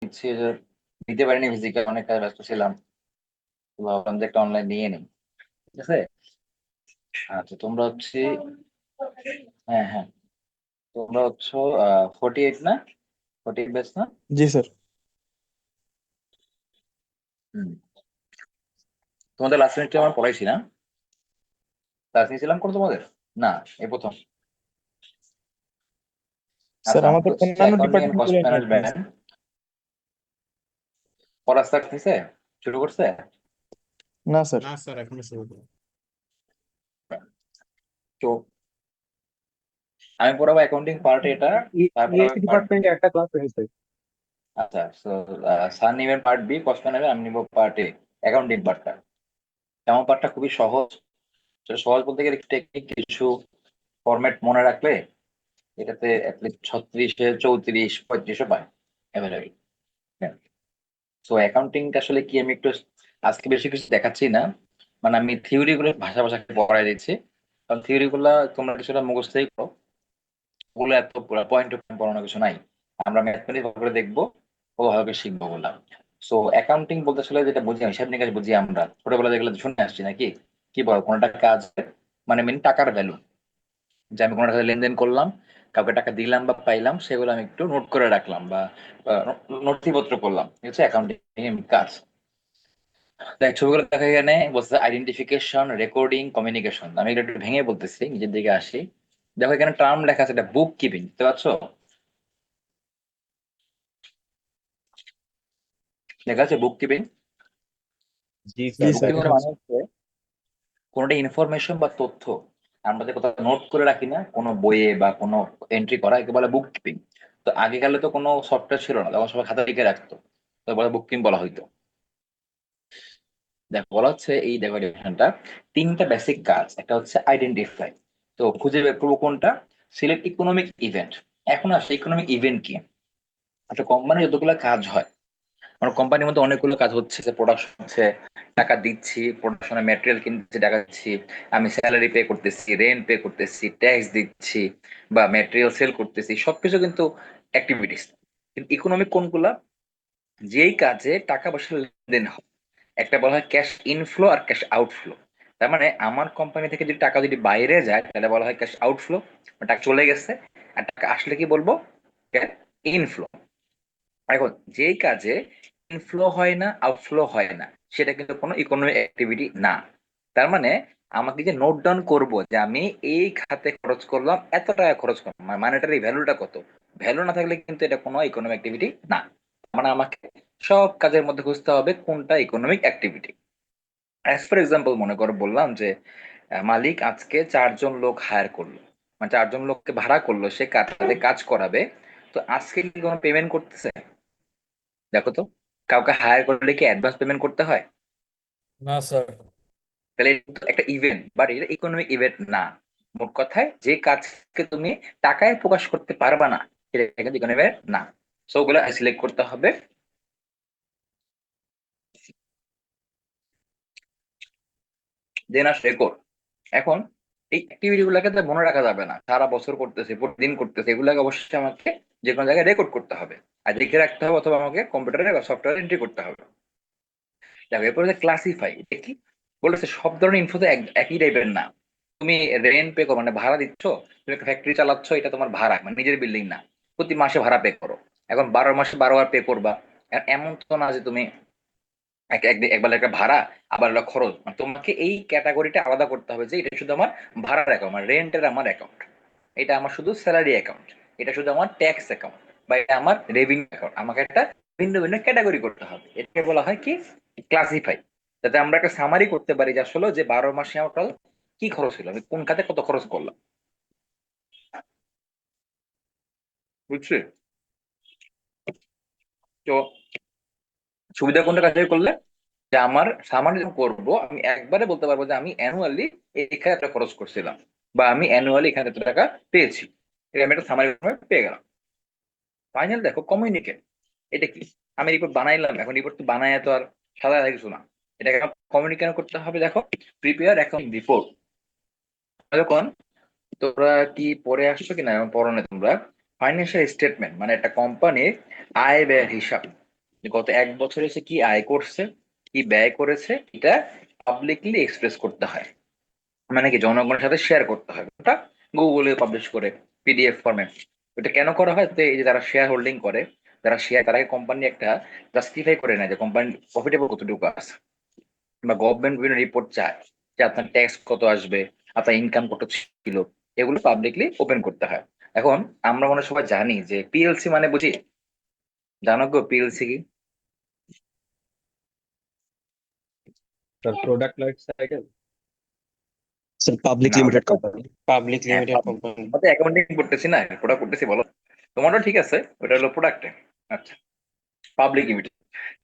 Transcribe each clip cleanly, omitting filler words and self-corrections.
হচ্ছে যে দিতে পারিনি ফিজিক্যাল, অনেক কাজে ব্যস্ত ছিলাম। তো ভাবলাম যে একটা অনলাইন নিয়ে নিই। ঠিক আছে। আচ্ছা তোমরা হচ্ছে, হ্যাঁ হ্যাঁ, তোমরা হচ্ছে 48 না, 48 ব্যাচ না? জি স্যার। হুম। তোমাদের লাস্ট সেমিস্টারে আমার পড়াইছি না? ক্লাস নিয়েছিলাম কোনো তোমাদের? না, এই প্রথম। স্যার আচ্ছা আমাদের আমাদের হচ্ছে অন্যান্য অ্যাকাউন্টিং এন্ড কস্ট ডিপার্টমেন্টগুলো নিয়েছেন ম্যানেজমেন্ট স্যার। পড়া স্টার্ট হয়েছে, শুরু করছে। না স্যার। না স্যার, এখনো শুরু করিনি। তো আমি পড়াবো অ্যাকাউন্টিং পার্ট এটা, তারপর ইএসি পার্ট বি। ডিপার্টমেন্টে একটা ক্লাস হয়েছে। আচ্ছা, তো স্যার নিবেন পার্ট বি কস্ট ম্যানেজমেন্ট, আমি নিব পার্ট এ অ্যাকাউন্টিং পার্টটা। আমার পার্টটা খুবই সহজ। সেটা সহজ বলতে গেলে টেকনিক কিছু ফরম্যাট মনে রাখলে এটাতে অ্যাটলিস্ট 36-এ 34-35-ও পায় অ্যাভেলেবেল। তো অ্যাকাউন্টিংটা আসলে কি, আমি একটু আজকে বেশি কিছু দেখাচ্ছি না, মানে আমি থিওরি গুলো ভাষা ভাষা পড়াই দিচ্ছি। কারণ থিওরি গুলা তোমরা কিছুটা মুখস্থই করো, ওগুলো এত পয়েন্ট টু পয়েন্ট পড়ানো কিছু নাই। আমরা ম্যাথমেটিক্স ভালো করে দেখবো, ও ভালো করে শিখবো বললাম। সো অ্যাকাউন্টিং বলতে আসলে যেটা বুঝি, হিসাব নিকাশ বুঝি আমরা ছোটবেলা যেগুলো শুনে আসছি নাকি, কি বল কোনটা কাজ, মানে মেন টাকার ভ্যালু, যে আমি কোনো টাকা লেনদেন করলাম, কাউকে টাকা দিলাম বা পাইলাম, সেগুলো আমি একটু নোট করে রাখলাম বা নথিপত্র করলাম, ঠিক আছে, অ্যাকাউন্টিং কাজ। দেখ ছবিগুলো দেখা, এখানে বলছে আইডেন্টিফিকেশন, রেকর্ডিং, কমিউনিকেশন। আমি এটা একটু ভেঙে বলতেছি, নিজের দিকে আসি। দেখো এখানে টার্ম লেখা আছে, এটা বুক কিপিং, বুঝতে পারছো? লেখা আছে বুক কিপিং। জি জি স্যার, বুক স্যার কিপিং দেখা এর মানে যাচ্ছে। হচ্ছে কোনোটা ইনফরমেশন বা তথ্য আমরা যে কোথাও নোট করে রাখি না, কোনো বইয়ে বা কোনো এন্ট্রি করা, একে বলে বুক কিপিং। তো আগে কালে তো কোনো সফটওয়্যার ছিল না, তখন সবাই খাতা লিখে রাখতো, তো বলে বুক কিপিং বলা হইতো। দেখো বলা হচ্ছে, এই দেখো ডেফিনেশনটা, তিনটা বেসিক কাজ। একটা হচ্ছে আইডেন্টিফাই, তো খুঁজে বের করবো কোনটা। Select economic event. এখন আসলে ইকোনমিক ইভেন্ট কি? একটা কোম্পানির যতগুলো কাজ হয়, আমার কোম্পানির মধ্যে অনেকগুলো কাজ হচ্ছে, যে প্রোডাকশন হচ্ছে, টাকা দিচ্ছি, প্রোডাকশনের ম্যাটেরিয়াল কিনতেছি, টাকা দিচ্ছি, আমি স্যালারি পে করতেছি, রেন্ট পে করতেছি, ট্যাক্স দিচ্ছি, বা ম্যাটেরিয়াল সেল করতেছি, সবকিছু কিন্তু অ্যাক্টিভিটিস। কিন্তু ইকোনমিক কোনগুলা? যেই কাজে টাকা পয়সা লেনদেন হয়। একটা বলা হয় ক্যাশ ইনফ্লো আর ক্যাশ আউটফ্লো। তার মানে আমার কোম্পানি থেকে যদি টাকা যদি বাইরে যায় তাহলে বলা হয় ক্যাশ আউটফ্লো, টাকা চলে গেছে। আর টাকা আসলে কি বলবো? Cash inflow. এখন যেই কাজে ইনফ্লো হয় না, আউটফ্লো হয় না, সেটা কিন্তু কোনো ইকোনমিক অ্যাক্টিভিটি না। তার মানে আমাকে যে নোট ডাউন করবো যে আমি এই খাতে খরচ করলাম, এত টাকা খরচ করলাম, মানেটার এই ভ্যালুটা কত, ভ্যালু না থাকলে কিন্তু এটা কোনো ইকোনমিক অ্যাক্টিভিটি না। মানে আমাকে সব কাজের মধ্যে খুঁজতে হবে কোনটা economic activity. As for example মনে করো বললাম যে মালিক আজকে 4 জন লোক হায়ার করলো, মানে 4 জন লোককে ভাড়া করলো, সে কাজে কাজ করাবে। তো আজকে কি কোনো পেমেন্ট করতেছে? দেখো তো, কাউকে হায়ার করলে কি অ্যাডভান্স পেমেন্ট করতে হয়? না স্যার। তাহলে এটা তো একটা ইভেন্ট, বাট এটা ইকোনমিক ইভেন্ট না। মোট কথায় যে কাজকে তুমি টাকায় প্রকাশ করতে পারবা না, সেটা কিন্তু ইকোনমিক না। সো ওগুলো সিলেক্ট করতে হবে। দেন আস রেকর্ড। এখন এই অ্যাক্টিভিটি গুলাকে তো মনে রাখা যাবে না, সারা বছর করতেছে, প্রতিদিন করতেছে, এগুলাকে অবশ্যই আমাকে যে কোনো জায়গায় রেকর্ড করতে হবে, আর লিখে রাখতে হবে, অথবা আমাকে কম্পিউটারে বা সফটওয়্যারে এন্ট্রি করতে হবে। দেখো এরপরে ক্লাসিফাই, কি বলেছে, সব ধরনের ইনফো তো একই টাইপের না। তুমি রেন্ট পে করো, মানে ভাড়া দিচ্ছ, তুমি একটা ফ্যাক্টরি চালাচ্ছ, এটা তোমার ভাড়া, মানে নিজের বিল্ডিং না, প্রতি মাসে ভাড়া পে করো। এখন 12 মাসে 12বার পে করবা। আর এমন তো না যে তুমি একবার একটা ভাড়া, আবার একটা খরচ, মানে তোমাকে এই ক্যাটাগরিটা আলাদা করতে হবে, যে এটা শুধু আমার ভাড়ার অ্যাকাউন্ট, মানে রেন্টের আমার অ্যাকাউন্ট, এটা আমার শুধু স্যালারি অ্যাকাউন্ট, এটা শুধু আমার ট্যাক্স অ্যাকাউন্ট, বা এটা আমার রেভিনিউ অ্যাকাউন্ট। আমাকে একটা ভিন্ন ভিন্ন ক্যাটাগরি করতে হবে, এটাকে বলা হয় কি, ক্লাসিফাই। যাতে আমরা একটা সামারি করতে পারি যে আসলে যে 12 মাসে আমার total কি খরচ হলো, আমি কোন খাতে কত খরচ করলাম। বুঝছি? তো সুবিধা কোনটা কাজে করলে, যে আমার সামারি যখন করবো, আমি একবারে বলতে পারবো যে আমি অ্যানুয়ালি এখানে এত খরচ করছিলাম, বা আমি অ্যানুয়ালি এখানে এত টাকা পেয়েছি। এটা আমি একটা সামারি পেয়ে গেলাম। ফাইনাল দেখো কমিউনিকেট, এটা কি? আমি রিপোর্ট বানাইলাম, এখন রিপোর্ট তো বানায় তো আর সাদা কিছু না, এটাকে কমিউনিকেট করতে হবে। দেখো প্রিপেয়ার অ্যাকাউন্ট রিপোর্ট। যখন তোমরা কি পড়ে আসছো কিনা, এবং পড়ো না তোমরা, ফাইন্যান্সিয়াল স্টেটমেন্ট মানে একটা কোম্পানির আয় ব্যয়ের হিসাব, যে গত 1 বছরে সে কি আয় করছে, কি ব্যয় করেছে, এটা পাবলিকলি এক্সপ্রেস করতে হয়, মানে কি জনগণের সাথে শেয়ার করতে হয়। ওটা গুগলে পাবলিশ করে পিডিএফ ফর্মে। এটা কেন করা হয়? তো এই যে যারা শেয়ার হোল্ডিং করে, যারা শেয়ার, তারা কোম্পানি একটা জাস্টিফাই করে নেয় যে কোম্পানি প্রফিটেবল কতটুকু আছে, বা গভর্নমেন্ট বিভিন্ন রিপোর্ট চায় যে আপনার ট্যাক্স কত আসবে, আপনার ইনকাম কত ছিল, এগুলো পাবলিকলি ওপেন করতে হয়। এখন আমরা মনে হয় সবাই জানি যে পিএলসি মানে বুঝি, জানো গো পিএলসি কি? Sir product life cycle. Sir public না, লিমিটেড কোম্পানি, পাবলিক হ্যাঁ, লিমিটেড কোম্পানি। অ্যাকাউন্টিং করতেছি না, প্রোডাক্ট করতেছি, বলো। তোমারটা ঠিক আছে, ওটা হলো প্রোডাক্ট। আচ্ছা, পাবলিক লিমিটেড,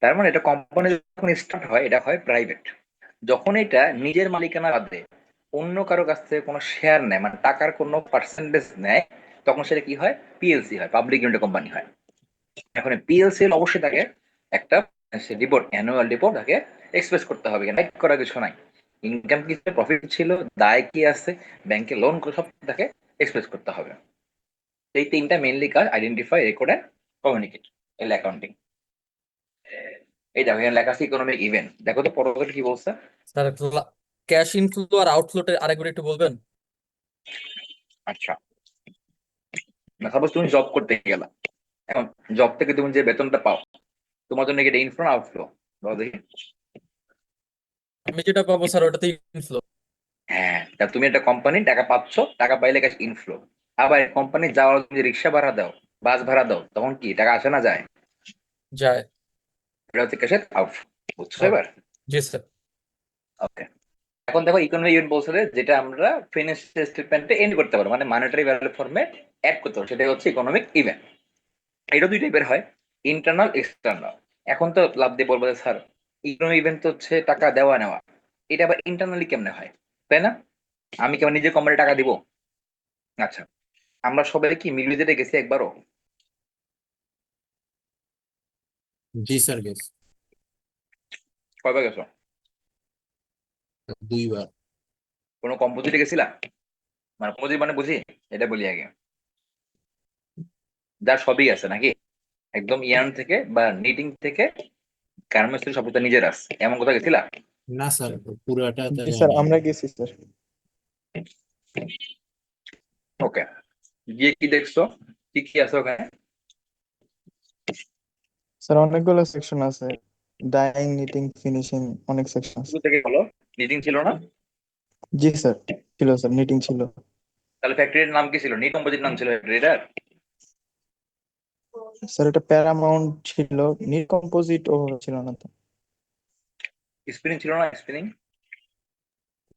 তার মানে এটা কোম্পানি যখন স্টার্ট হয় এটা হয় প্রাইভেট। যখন এটা নিজের মালিকানা বাদে অন্য কারো কাছ থেকে কোনো শেয়ার নেয়, মানে টাকার কোনো পার্সেন্টেজ নেয়, তখন সেটা কি হয়? পিএলসি হয়, পাবলিক লিমিটেড কোম্পানি হয়। এখন পিএলসি অবশ্যই তাকে একটা রিপোর্ট, অ্যানুয়াল রিপোর্ট তাকে এক্সপ্রেস করতে হবে, লাইক করার কিছু নাই। ইনকাম কি ছিল, প্রফিট ছিল, দায় কি আছে, ব্যাংকে লোন করে, সব তাকে এক্সপ্রেস করতে হবে। এই তিনটা মেইনলি কাজ: আইডেন্টিফাই, রেকর্ড এন্ড কমিউনিকেট। এল অ্যাকাউন্টিং। এই দেখো এখানে লেখা আছে ইকোনমিক ইভেন্ট, দেখো তো পরবর্তী কি বলছে। স্যার ক্যাশ ইনফ্লো আর আউটফ্লোটা আরেকবার একটু বলবেন? আচ্ছা, সাপোজ তুমি জব করতে গেলা, এখন জব থেকে তুমি যে বেতনটা পাও, তোমার জন্য কি এটা ইনফ্লো না আউটফ্লো? বলো দেখি। আমি যেটা পাবো স্যার ওটাতে ইনফ্লো। হ্যাঁ, তা তুমি একটা কোম্পানি টাকা পাচ্ছ, টাকা পাইলে কাজ ইনফ্লো। আবার কোম্পানি যাওয়ার তুমি রিক্সা ভাড়া দাও, বাস ভাড়া দাও, তখন কি টাকা আসে না যায়? যায়। এটা হচ্ছে ক্যাশের আউটফ্লো। বুঝছো আউট। এবার? জি স্যার। ওকে। এখন দেখো ইকোনমিক ইভেন্ট বলছে যে যেটা আমরা ফিনান্সিয়াল স্টেটমেন্টে এন্ড করতে পারবো, মানে মনিটারি ভ্যালু ফর্মে অ্যাড করতে পারবো, সেটা হচ্ছে ইকোনমিক ইভেন্ট। এটা দুই টাইপের হয়, ইন্টারনাল, এক্সটার্নাল। এখন তো লাভ দিয়ে বলবো যে স্যার ইকোনমিক ইভেন্ট তো হচ্ছে টাকা দেওয়া নেওয়া, এটা আবার ইন্টারনালি কেমনে হয়, তাই না? আমি কেমন নিজের কোম্পানি টাকা দিব? আচ্ছা, আমরা সবাই কি মিলিয়ে গেছি একবারও? জি স্যার, গেস কয়বার গেছো? 2বার। কোনো কম্পোজিটে গেছিলা? মানে কম্পোজিট মানে বুঝি, এটা বলি আগে। যার সবই আছে নাকি, একদম ইয়ার্ন থেকে বা নিটিং থেকে গার্মেন্টস থেকে সব নিজের আছে, এমন কোথাও গেছিলা? না স্যার, পুরোটা তো জি যায় স্যার, নাই। আমরা গেছি স্যার। ওকে, গিয়ে কি দেখছো, কি কি আছে ওখানে? স্যার অনেকগুলো সেকশন আছে, ডাইং, নিটিং, ফিনিশিং, অনেক সেকশন আছে। শুরু থেকে বলো। নিটিং ছিল না? জি স্যার, ছিল স্যার, নিটিং ছিল। তাহলে ফ্যাক্টরির নাম কি ছিল? নি কম্পোজিট নাম ছিল ফ্যাক্টরিটার? স্যার এটা প্যারামাউন্ট ছিল, নিট কম্পোজিট ওভাবে ছিল না তো। স্পিনিং ছিল না? স্পিনিং?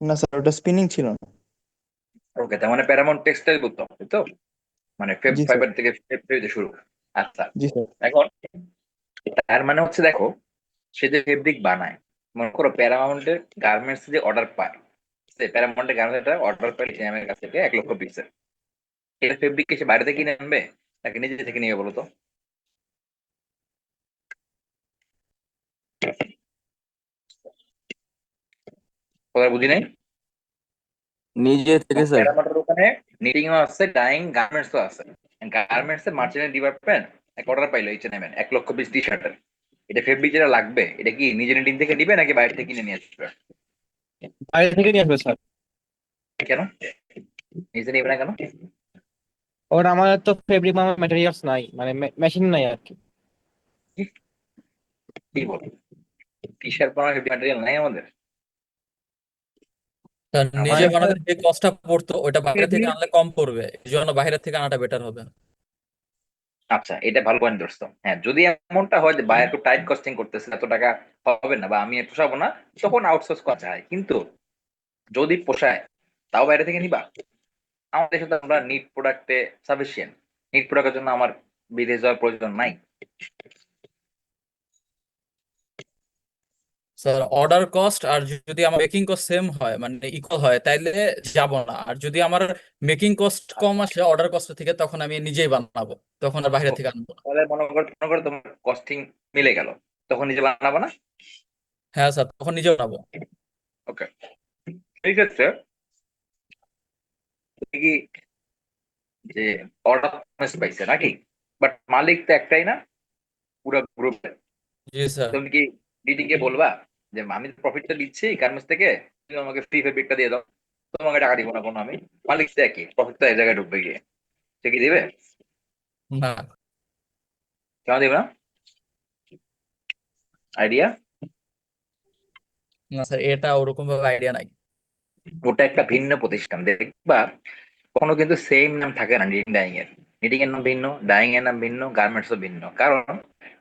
না স্যার, ওটা স্পিনিং ছিল না। ওকে, তার মানে প্যারামাউন্ট টেক্সটাইল বলতো, তাই তো? মানে ফেব জি স্যার। ফাইবার থেকে ফেব্রিক শুরু। আচ্ছা, জি স্যার। এখন তার মানে হচ্ছে দেখো, সে যে ফেব্রিক বানায়, মনে করো প্যারামাউন্টের গার্মেন্টস যে অর্ডার পায়, সে প্যারামাউন্টের গার্মেন্টস অর্ডার পায় সিএমের কাছ থেকে 1,00,000 পিসের। এটা ফেব্রিক কি সে বাইরে থেকে কিনে আনবে নাকি নিজে থেকে নিয়ে, বলো তো? কথা বুঝি নাই। নিজে থেকে স্যার। প্যারামাউন্টের ওখানে নিটিং ও আছে, ডাইং, গার্মেন্টস ও আছে। গার্মেন্টস এর মার্চেন্ট ডিপার্টমেন্ট এক অর্ডার পাইলো H&M 1,00,000 পিস টি শার্টের। এটা ফেব্রিক যেটা লাগবে, এটা কি নিজে নিটিং থেকে নিবে নাকি বাইরে থেকে কিনে নিয়ে আসবে? বাইরে থেকে নিয়ে আসবে স্যার। কেন নিজে নিবে না কেন? ওর আমাদের তো ফেব্রিক ম্যাটেরিয়ালস নাই, মানে মেশিন নাই আর কি। কি বল, টি শার্ট বানানোর ম্যাটেরিয়াল নাই আমাদের? স্যার নিজে আমার বানাতে যে কষ্টটা পড়তো ওটা বাইরে থেকে fabric- আনলে কম পড়বে, এই জন্য বাইরে থেকে আনাটা বেটার হবে। আচ্ছা, এটা ভালো পয়েন্ট ধরছো। হ্যাঁ, যদি এমনটা হয় যে বায়ার একটু টাইট কস্টিং করতেছে, এত টাকা হবে না বা আমি পোষাবো না, তখন আউটসোর্স করা যায়। কিন্তু যদি পোষায়, তাও বাইরে থেকে নিবা? আমাদের দেশে তো আমরা নিট প্রোডাক্টে সাফিসিয়েন্ট, নিট প্রোডাক্টের জন্য আমার বিদেশ যাওয়ার প্রয়োজন নাই। স্যার অর্ডার কস্ট আর যদি আমার মেকিং কস্ট সেম হয়, মানে ইকুয়াল হয়, তাইলে যাব না। আর যদি আমার মেকিং কস্ট কম আসে অর্ডার কস্ট থেকে, তখন আমি নিজেই বানাবো, তখন আর বাইরে থেকে আনবো না। তাহলে মনে করো তোমার কস্টিং মিলে গেল, তখন নিজে বানাবো না? হ্যাঁ স্যার, তখন নিজে বানাবো। ওকে, ঠিক আছে। কি যে অর্ডার পাইছে নাকি, বাট মালিক তো একটাই না, পুরো গ্রুপের। জি স্যার। তুমি কি ডিটিং কে বলবা যে আমি প্রফিটটা দিচ্ছি গার্মেন্টস থেকে, তুমি আমাকে ফ্রি ফেব্রিকটা দিয়ে দাও, তোমাকে টাকা দিব না কোনো আমি, মালিক তো একই, প্রফিট তো এক জায়গায় ঢুকবে গিয়ে, সে কি দিবে? না কেন দিবে না? আইডিয়া? না স্যার, এটা ওরকম ভাবে আইডিয়া নাই। ওটা একটা ভিন্ন প্রতিষ্ঠান, দেখবা কখনো কিন্তু সেম নাম থাকে না নিটিং ডাইং এর। নিটিং এর নাম ভিন্ন, ডাইং এর নাম ভিন্ন, গার্মেন্টসও ভিন্ন, কারণ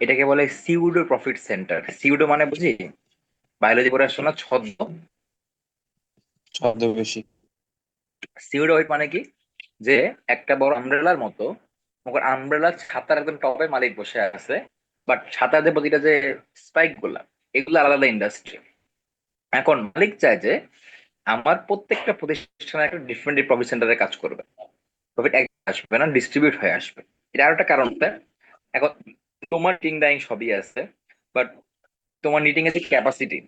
এটাকে বলে সিউডো প্রফিট সেন্টার। সিউডো মানে বুঝি বায়োলজি পড়ে আসছো না, ছদ্ম। ছদ্মবেশী। সিউডোইড মানে কি, যে একটা বড় আমব্রেলার মতো, আমব্রেলার ছাতার একদম টপে মালিক বসে আছে, বাট ছাতার যে প্রতিটা যে স্পাইক গুলা, এগুলো আলাদা আলাদা ইন্ডাস্ট্রি। এখন মালিক চায় যে আমার প্রত্যেকটা প্রতিষ্ঠানে একটা ডিফারেন্ট প্রফিট সেন্টারে কাজ করবে, প্রফিট এক আসবে না, ডিস্ট্রিবিউট হয়ে আসবে। এটা আর একটা কারণ স্যার। এখন তোমার টিং ডাইং সবই আছে, বাট তোমার নিটিং এর যে ক্যাপাসিটি,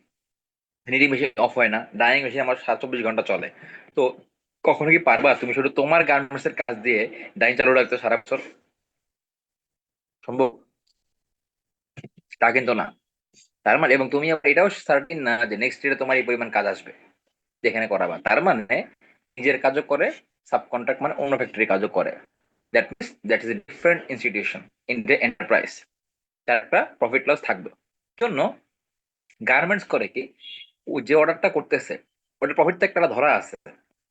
নিটিং মেশিন অফ হয় না, ডাইং মেশিন আমার 7-24 ঘন্টা চলে। তো কখনো কি পারবা তুমি শুধু তোমার গার্মেন্টস এর কাজ দিয়ে ডাইং চালু রাখতে সারা বছর? সম্ভব? তা কিন্তু না। তার মানে, এবং তুমি আবার এটাও সার্টিন না যে নেক্সট ইয়ারে তোমার এই পরিমাণ কাজ আসবে যেখানে করাবা। তার মানে নিজের কাজও করে, সাব কন্ট্রাক্ট মানে অন্য ফ্যাক্টরি কাজও করে। That means that is a different institution in the enterprise. তার একটা প্রফিট লস থাকবে। জন্য গার্মেন্টস করে কি, ও যে অর্ডারটা করতেছে ওটা প্রফিট তো একটা ধরা আছে,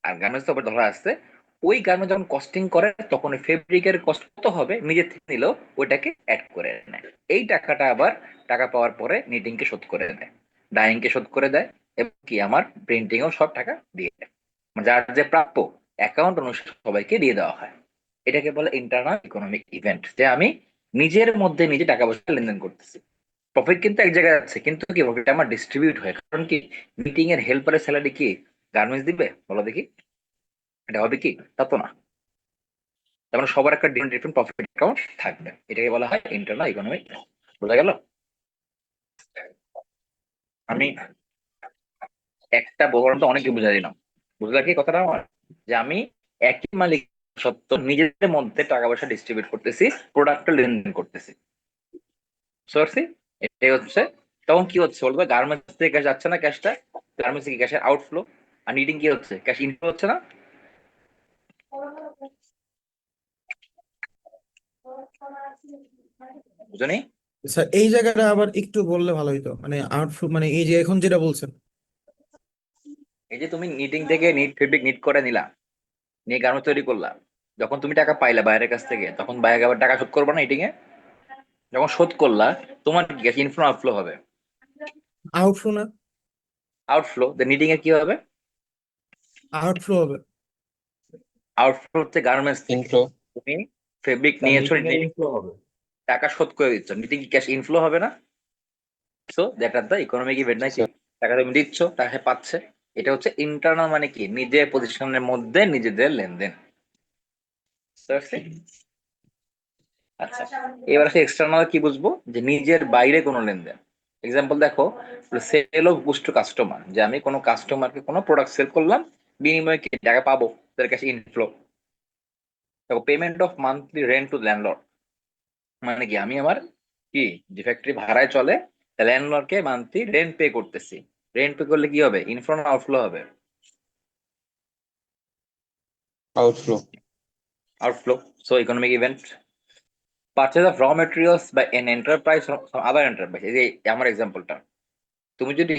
আর গার্মেন্টস তো ধরা আছে। ওই গার্মেন্ট যখন কস্টিং করে তখন ওই ফেব্রিকের কস্ট কত হবে নিজে থেকে নিলেও ওইটাকে অ্যাড করে নেয়। এই টাকাটা আবার টাকা পাওয়ার পরে নিটিং কে শোধ করে দেয়, ডাইং কে শোধ করে দেয়, এবং কি আমার প্রিন্টিং ও সব টাকা দিয়ে দেয়। মানে যার যে প্রাপ্য অ্যাকাউন্ট অনুসারে সবাইকে দিয়ে দেওয়া হয়। এটাকে বলে ইন্টারনাল ইকোনমিক ইভেন্ট, যে আমি নিজের মধ্যে নিজে টাকা পয়সা লেনদেন করতেছি। প্রফিট কিন্তু এক জায়গায় আছে, কিন্তু কি প্রফিট আমার ডিস্ট্রিবিউট হয়, কারণ কি মিটিং এর হেল্পারের স্যালারি কি গার্মেন্টস দিবে বলো দেখি? এটা হবে কি? তা তো না। তার মানে সবার একটা ডিফারেন্ট ডিফারেন্ট প্রফিট অ্যাকাউন্ট থাকবে, এটাকে বলা হয় ইন্টারনাল ইকোনমিক। বোঝা গেল? আমি একটা বললাম তো অনেকে বুঝা দিলাম, বুঝলা কি কথাটা আমার? যে আমি একই মালিক সত্ত্বেও নিজেদের মধ্যে টাকা পয়সা ডিস্ট্রিবিউট করতেছি, প্রোডাক্টটা লেনদেন করতেছি। সরছি, এটাই হচ্ছে। তখন কি হচ্ছে বলবো, গার্মেন্টস থেকে ক্যাশ যাচ্ছে না, ক্যাশটা গার্মেন্টস থেকে ক্যাশের আউটফ্লো, আর নিটিং কি হচ্ছে, ক্যাশ ইনফ্লো হচ্ছে না। বুঝনি? স্যার এই জায়গাটা আবার একটু বললে ভালো হতো, মানে আউটফ্লো মানে এই যে এখন যেটা বলছেন। এই যে তুমি নিটিং থেকে নিট ফেব্রিক নিট করে নিলা, নিয়ে গার্মেন্টস তৈরি করলা, যখন তুমি টাকা পাইলা বাইরের কাছ থেকে, তখন বাইরে আবার টাকা শোধ করবে না নিটিং এ? যখন শোধ করলা, তোমার গ্যাস ইনফ্লো আউটফ্লো হবে? আউটফ্লো না, আউটফ্লো। নিটিং এর কি হবে? আউটফ্লো হবে। আউটফ্লো হচ্ছে গার্মেন্টস থেকে। ইনফ্লো। তুমি ফেব্রিক তার নিয়েছো, মিটিং এর ইনফ্লো হবে। টাকা শোধ করে দিচ্ছ, নিটিং ক্যাশ ইনফ্লো হবে না? So that are the economic event নাকি? টাকা তুমি দিচ্ছ, টাকা পাচ্ছে। এটা হচ্ছে ইন্টারনাল, মানে কি নিজের প্রতিষ্ঠানের মধ্যে নিজেদের লেনদেন। বুঝতে পারছি? আচ্ছা, এবার আসে এক্সটার্নাল, কি বুঝবো, যে নিজের বাইরে কোনো লেনদেন। এক্সাম্পল দেখো, sale of goods to customer, যে আমি কোনো কাস্টমারকে কোনো প্রোডাক্ট সেল করলাম, বিনিময়ে কি টাকা পাবো, তাদের কাছে ইনফ্লো। দেখো, payment of monthly rent to landlord, মানে কি আমি আমার কি যে ফ্যাক্টরি ভাড়ায় চলে, ল্যান্ডলর্ডকে মান্থলি রেন্ট পে করতেছি। রেন্ট পে করলে কি হবে, ইনফ্লো না আউটফ্লো হবে? Outflow. Outflow. So economic event. Purchase of raw materials by an enterprise from some other enterprise. এই যে আমার এক্সাম্পলটা, তুমি যদি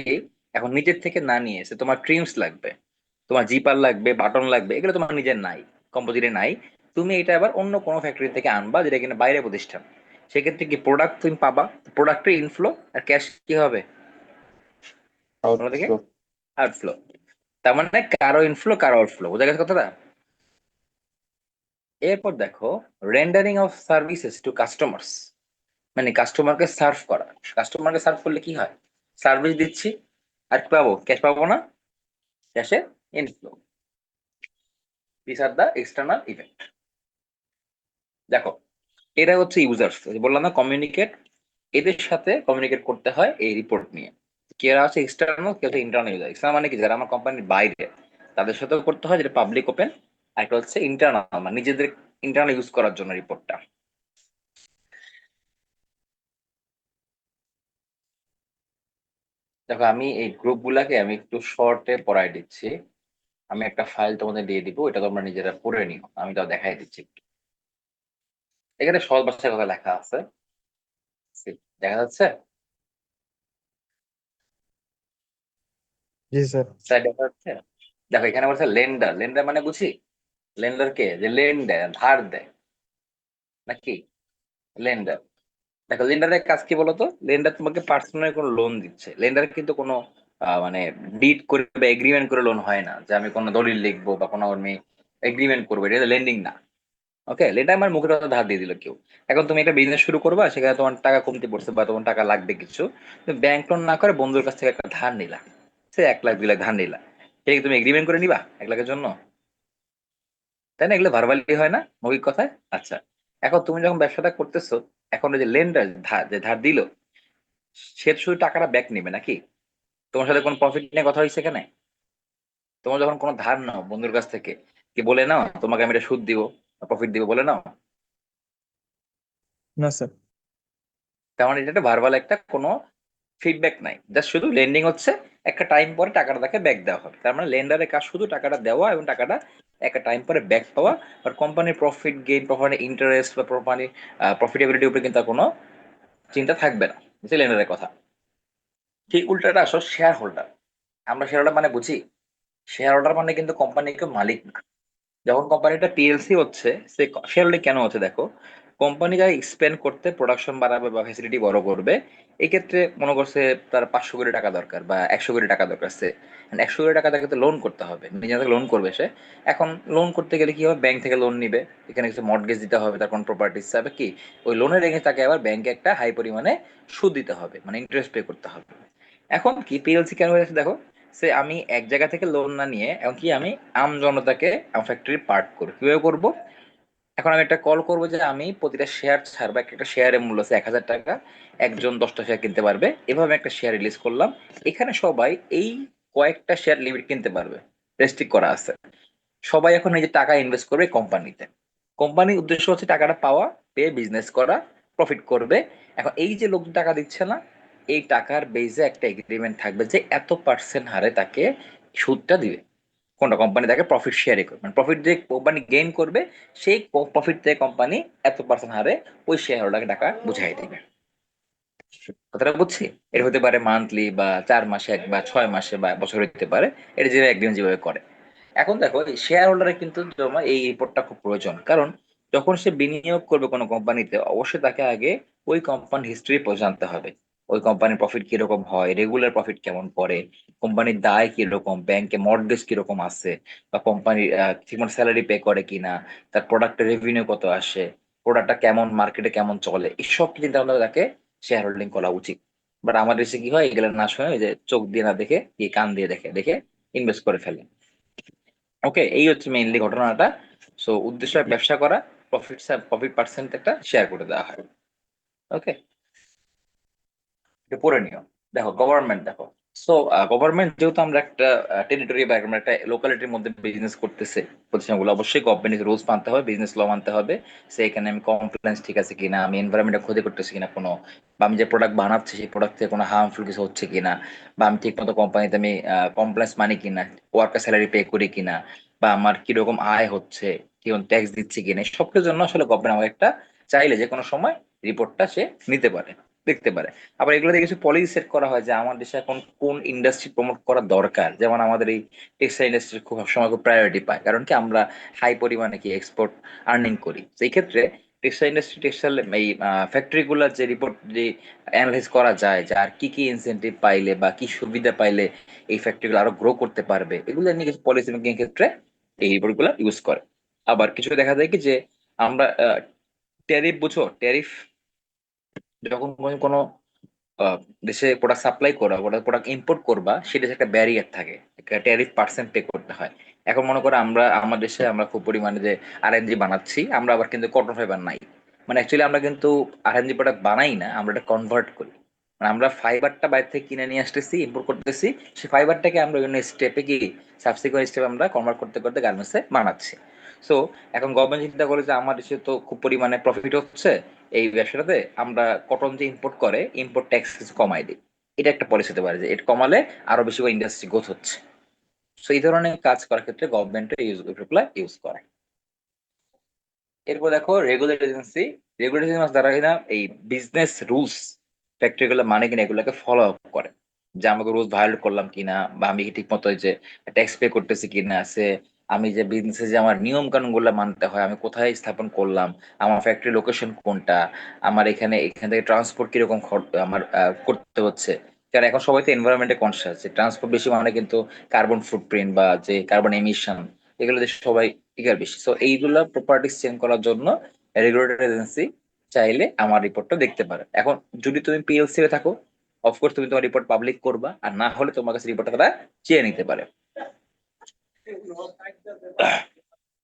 এখন নিজের থেকে না নিয়ে এসে, তোমার ট্রিমস লাগবে, তোমার জিপার লাগবে, বাটন লাগবে, এগুলো তোমার নিজের নাই, কম্পোজিটে নাই, তুমি এটা আবার অন্য কোনো ফ্যাক্টরি থেকে আনবা যেটা কিনা বাইরে প্রতিষ্ঠান। সেক্ষেত্রে কি প্রোডাক্ট তুমি পাবা, প্রোডাক্টের ইনফ্লো, আর ক্যাশ কি হবে বলো দেখে? আউটফ্লো। আউটফ্লো। তার মানে কারো ইনফ্লো কারো আউটফ্লো, বোঝা গেছে কথাটা? এরপর দেখো, rendering of services to customers, মানে কাস্টমারকে সার্ভ করা। কাস্টমারকে সার্ভ করলে কি হয়, সার্ভিস দিচ্ছি, আর কি পাবো, ক্যাশ পাবো না, ক্যাশের inflow. This are the external event. দেখো, এরা হচ্ছে ইউজার্স, বললাম না কমিউনিকেট, এদের সাথে কমিউনিকেট করতে হয় এই রিপোর্ট নিয়ে। কেরা হচ্ছে এক্সটার্নাল, কেউ হচ্ছে ইন্টারনাল ইউজার। এক্সটার্নাল মানে কি, যারা আমার কোম্পানির বাইরে, তাদের সাথেও করতে হয়, যেটা পাবলিক ওপেন। আর একটা হচ্ছে ইন্টারনাল, মানে নিজেদের ইন্টারনাল ইউজ করার জন্য রিপোর্টটা। দেখো আমি এই গ্রুপগুলাকে আমি একটু শর্টে পড়াই দিচ্ছি। আমি একটা ফাইল তোমাদের দিয়ে দিব, এটা তোমরা নিজেরা পড়ে নিও, আমি তাও দেখাই দিচ্ছি একটু। এখানে সহজ ভাষায় কথা লেখা আছে, দেখা যাচ্ছে? জি স্যার। স্যার দেখা যাচ্ছে? দেখো এখানে বলছে লেন্ডার, লেন্ডার মানে বুঝি লেন্ডার কে, যে লেন দেয়, ধার দেয় নাকি লেন্ডার। দেখো লেন্ডারের কাজ কি বলতো, লেন্ডার তোমাকে পার্সোনাল কোনো লোন দিচ্ছে। লেন্ডার কিন্তু কোনো মানে ডিড করে বা এগ্রিমেন্ট করে লোন হয় না, যে আমি কোনো দলিল লিখবো বা কোনো আমি এগ্রিমেন্ট করবো, এটা লেন্ডিং না। ওকে, লেন্ডার আমার মুখের কথা ধার দিয়ে দিল কেউ। এখন তুমি একটা বিজনেস শুরু করবা, সেখানে তোমার টাকা কমতে পড়ছে বা তোমার টাকা লাগবে কিছু, তুমি ব্যাংক লোন না করে বন্ধুর কাছ থেকে একটা ধার নিলা, সে 1 লাখ 2 লাখ ধার নিলা, এটা কি তুমি এগ্রিমেন্ট করে নিবা 1 লাখের জন্য? তাই না, এগুলো ভার্বালি হয় না মৌখিক কথায়? আচ্ছা, এখন তুমি যখন ব্যবসাটা করতেছো, এখন ওই যে লেন্ডার ধার যে ধার দিল, সে তো শুধু টাকাটা ব্যাক নেবে নাকি? তোমার সাথে কোনো প্রফিট নিয়ে কথা হয়েছে এখানে? তোমার যখন কোনো ধার নাও বন্ধুর কাছ থেকে, কি বলে নাও তোমাকে আমি এটা সুদ দিব, প্রফিট দিব, বলে নাও? না স্যার। তার মানে এটা একটা ভার্বাল একটা কোনো ফিডব্যাক নাই, জাস্ট শুধু লেন্ডিং হচ্ছে, একটা টাইম পরে টাকাটা তাকে ব্যাক দেওয়া হবে। তার মানে লেন্ডারের কাজ শুধু টাকাটা দেওয়া এবং টাকাটা একটা টাইম পরে ব্যাক পাওয়া। আর কোম্পানির প্রফিট গেইন, কোম্পানির ইন্টারেস্ট বা কোম্পানির প্রফিটেবিলিটির উপরে কিন্তু তার কোনো চিন্তা থাকবে না, বুঝলি লেন্ডারের কথা। ঠিক উল্টাটা আসো শেয়ার হোল্ডার। আমরা শেয়ার হোল্ডার মানে বুঝি, শেয়ার হোল্ডার মানে কিন্তু কোম্পানির কেউ মালিক না। যখন কোম্পানিটা পিএলসি হচ্ছে, সে শেয়ার হোল্ডিং কেন হচ্ছে দেখো, কোম্পানি যারা এক্সপ্যান্ড করতে, প্রোডাকশন বাড়াবে বা ফ্যাসিলিটি বড় করবে, এই ক্ষেত্রে মনে করছে তার 500 কোটি টাকা দরকার বা 100 কোটি টাকা দরকার, সে 100 কোটি টাকা তাকে লোন করতে হবে, নিজে থেকে লোন করবে সে। এখন লোন করতে গেলে কি হবে, ব্যাংক থেকে লোন নিবে, এখানে কিছু মর্টগেজ দিতে হবে, তার কোন প্রপার্টি হিসাবে কি, ওই লোনের রেখে তাকে আবার ব্যাংকে একটা হাই পরিমাণে সুদ দিতে হবে, মানে ইন্টারেস্ট পে করতে হবে। এখন কি পিএলসি কেন হয়েছে দেখো, সে আমি এক জায়গা থেকে লোন না নিয়ে এখন কি আমি আম জনতাকে আমার ফ্যাক্টরি পার্ট করবো, কিভাবে করবো? এখন আমি একটা কল করবো যে আমি প্রতিটা শেয়ার ছাড়বো, একটা শেয়ারের মূল্য আছে 1,000 টাকা, একজন 10টা শেয়ার কিনতে পারবে, এভাবে একটা শেয়ার রিলিজ করলাম। এখানে সবাই এই কয়েকটা শেয়ার লিমিট কিনতে পারবে, রেস্ট্রিক্ট করা আছে। সবাই এখন এই যে টাকা ইনভেস্ট করবে কোম্পানিতে, কোম্পানির উদ্দেশ্য হচ্ছে টাকাটা পাওয়া, পেয়ে বিজনেস করা, প্রফিট করবে। এখন এই যে লোক টাকা দিচ্ছে না, এই টাকার বেজে একটা এগ্রিমেন্ট থাকবে যে এত পার্সেন্ট হারে তাকে সুদটা দিবে। কোনটা কোম্পানি তাকে প্রফিট শেয়ারই করবে, মানে প্রফিট যে কোম্পানি গেইন করবে, সেই প্রফিট থেকে কোম্পানি এত পার্সেন্ট হারে ওই শেয়ার হোল্ডারকে টাকা বুঝাই দিবে। কথাটা বুঝছি? এটা হতে পারে মান্থলি বা 4 মাসে এক বা 6 মাসে বা বছর হতে পারে, এটা যেভাবে একদিন যেভাবে করে। এখন দেখো শেয়ার হোল্ডারের কিন্তু জমা এই রিপোর্টটা খুব প্রয়োজন, কারণ যখন সে বিনিয়োগ করবে কোনো কোম্পানিতে, অবশ্যই তাকে আগে ওই কোম্পানির হিস্ট্রি জানতে হবে। ওই কোম্পানির প্রফিট কিরকম হয়, রেগুলার প্রফিট কেমন করে, কোম্পানির দায় কিরকম, ব্যাংকে মর্টগেজ কিরকম আছে, বা কোম্পানি ঠিকমতো স্যালারি পে করে কিনা, তার প্রোডাক্টের রেভিনিউ কত আসে, প্রোডাক্টটা কেমন মার্কেটে কেমন চলে, এইসব চিন্তা ভাবনা তাকে শেয়ার হোল্ডিং করা উচিত। বাট আমাদের দেশে কি হয়, এগুলো না শুনে ওই যে চোখ দিয়ে না দেখে, কি কান দিয়ে দেখে দেখে ইনভেস্ট করে ফেলে। ওকে, এই হচ্ছে মেইনলি ঘটনাটা। সো উদ্দেশ্য ব্যবসা করা, প্রফিট প্রফিট পার্সেন্ট একটা শেয়ার করে দেওয়া হয়। ওকে, এটা পড়ে নিও। দেখো গভর্নমেন্ট, দেখো সো গভর্নমেন্ট যেহেতু আমরা একটা টেরিটরি বা আমরা একটা লোকালিটির মধ্যে বিজনেস করতেছে, প্রতিষ্ঠানগুলো অবশ্যই গভর্নমেন্ট রুলস মানতে হবে, বিজনেস ল মানতে হবে। সে এখানে আমি কমপ্লায়েন্স ঠিক আছে কিনা, আমি এনভায়রনমেন্টের ক্ষতি করতেছি কিনা কোনো, বা আমি যে প্রোডাক্ট বানাচ্ছি সেই প্রোডাক্ট থেকে কোনো হার্মফুল কিছু হচ্ছে কিনা, বা আমি ঠিক মতো কোম্পানিতে আমি কমপ্লায়েন্স মানি কিনা, ওয়ার্কার স্যালারি পে করি কিনা, বা আমার কিরকম আয় হচ্ছে, কিরকম ট্যাক্স দিচ্ছি কিনা, সবকিছুর জন্য আসলে গভর্নমেন্ট আমাকে একটা চাইলে যে কোনো সময় রিপোর্টটা সে নিতে পারে, দেখতে পারে। আবার এগুলোতে কিছু পলিসি সেট করা হয় যে আমার দেশে এখন কোন ইন্ডাস্ট্রি প্রমোট করা দরকার, যেমন আমাদের এই টেক্সটাইল ইন্ডাস্ট্রি খুব সময় খুব প্রায়োরিটি পায়, কারণ কি আমরা হাই পরিমাণে কি এক্সপোর্ট আর্নিং করি। সেই ক্ষেত্রে টেক্সটাইল ইন্ডাস্ট্রি, টেক্সটাইল এই ফ্যাক্টরি গুলার যে রিপোর্ট যে অ্যানালাইজ করা যায়, যে আর কি কি ইনসেন্টিভ পাইলে বা কি সুবিধা পাইলে এই ফ্যাক্টরিগুলো আরো গ্রো করতে পারবে, এগুলো নিয়ে কিছু পলিসি মেকিং ক্ষেত্রে এই রিপোর্ট গুলো ইউজ করে। আবার কিছু দেখা যায় কি যে আমরা ট্যারিফ, বুঝো ট্যারিফ, যখন তুমি কোনো আহ, দেশে প্রোডাক্ট সাপ্লাই করা, প্রোডাক্ট ইম্পোর্ট করবা, সেটা একটা ব্যারিয়ার থাকে, একটা ট্যারিফ পার্সেন্ট পে করতে হয়। এখন মনে করো আমরা আমার দেশে আমরা খুব পরিমাণে যে আরএনজি বানাচ্ছি, আমরা আবার কিন্তু কটন ফাইবার নাই, মানে অ্যাকচুয়ালি আমরা কিন্তু আরএনজি প্রোডাক্ট বানাই না, আমরা এটা কনভার্ট করি। মানে আমরা ফাইবারটা বাইরে থেকে কিনে নিয়ে আসতেছি, ইম্পোর্ট করতেছি, সেই ফাইবারটাকে আমরা বিভিন্ন স্টেপে কি সাবসিকুয়েন্ট স্টেপে আমরা কনভার্ট করতে করতে গার্মেন্টসে বানাচ্ছি। সো এখন গভর্নমেন্ট চিন্তা করে যে আমার দেশে তো খুব পরিমাণে প্রফিট হচ্ছে এই ব্যবসাটাতে, আমরা কটন যে ইম্পোর্ট করে ইম্পোর্ট ট্যাক্স কিছু কমাই দিই। এটা একটা পলিসি হতে পারে যে এটা কমালে আরো বেশি করে ইন্ডাস্ট্রি গ্রোথ হচ্ছে। সো এই ধরনের কাজ করার ক্ষেত্রে গভর্নমেন্ট ইউজ করে। এরপর দেখো রেগুলেটরি এজেন্সি। রেগুলেটরি এজেন্সি দ্বারা কিনা এই বিজনেস রুলস ফ্যাক্টরি গুলো মানে কিনা এগুলোকে ফলো আপ করে, যে আমাকে রুলস ভায়োলেট করলাম কিনা, বা আমি কি ঠিক মতো যে ট্যাক্স পে করতেছি কিনা, আছে আমি যে বিজনেসে যে আমার নিয়ম কানুন গুলো মানতে হয়, আমি কোথায় স্থাপন করলাম, আমার ফ্যাক্টরি লোকেশন কোনটা, আমার এখান থেকে ট্রান্সপোর্ট কিরকম আমার করতে হচ্ছে। কারণ এখন সবাই তো এনভায়রনমেন্টে কনসিয়াস, যে ট্রান্সপোর্ট বেশি মানে কিন্তু কার্বন ফুটপ্রিন্ট বা যে কার্বন এমিশন এগুলো দেশে সবাই ইগার বেশি। সো এইগুলা প্রপার্টিস চেঞ্জ করার জন্য রেগুলেটরি এজেন্সি চাইলে আমার রিপোর্টটা দেখতে পারে। এখন যদি তুমি পিএলসি এ থাকো, অফকোর্স তুমি তোমার রিপোর্ট পাবলিক করবা, আর না হলে তোমার কাছে রিপোর্টটা তারা চেয়ে নিতে পারে।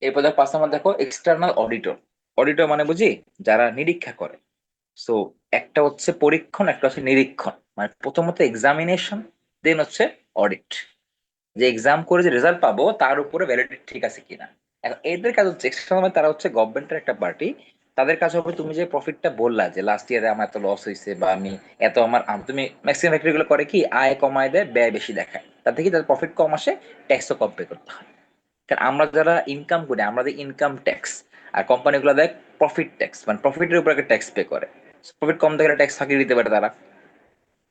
এরপর দেখো 5 নম্বর দেখো এক্সটার্নাল অডিটর। অডিটর মানে বুঝি যারা নিরীক্ষা করে। সো একটা হচ্ছে পরীক্ষণ, একটা হচ্ছে নিরীক্ষণ। মানে প্রথমত এক্সামিনেশন, দেন হচ্ছে অডিট। যে এক্সাম করে যে রেজাল্ট পাবো তার উপরে ভ্যালিডিটি ঠিক আছে কিনা। এখন এদের কাজ হচ্ছে এক্সটার্নাল, তারা হচ্ছে গভর্নমেন্টের একটা পার্টি। তাদের কাজ হবে তুমি যে প্রফিটটা বললা যে লাস্ট ইয়ারে আমার এত লস হয়েছে, বা আমি এত তুমি ম্যাক্সিমাম ফ্যাক্টরি গুলো করে কি আয় কমায় দেয়, ব্যয় বেশি দেখায়, তাতে কি তাদের প্রফিট কম আসে, ট্যাক্সও কম পে করতে হয়। কারণ আমরা যারা ইনকাম করি, আমাদের ইনকাম ট্যাক্স, আর কোম্পানিগুলো দেয় প্রফিট ট্যাক্স, মানে প্রফিটের উপর একটা ট্যাক্স পে করে। প্রফিট কম থাকলে ট্যাক্স ফাঁকি দিতে পারে তারা।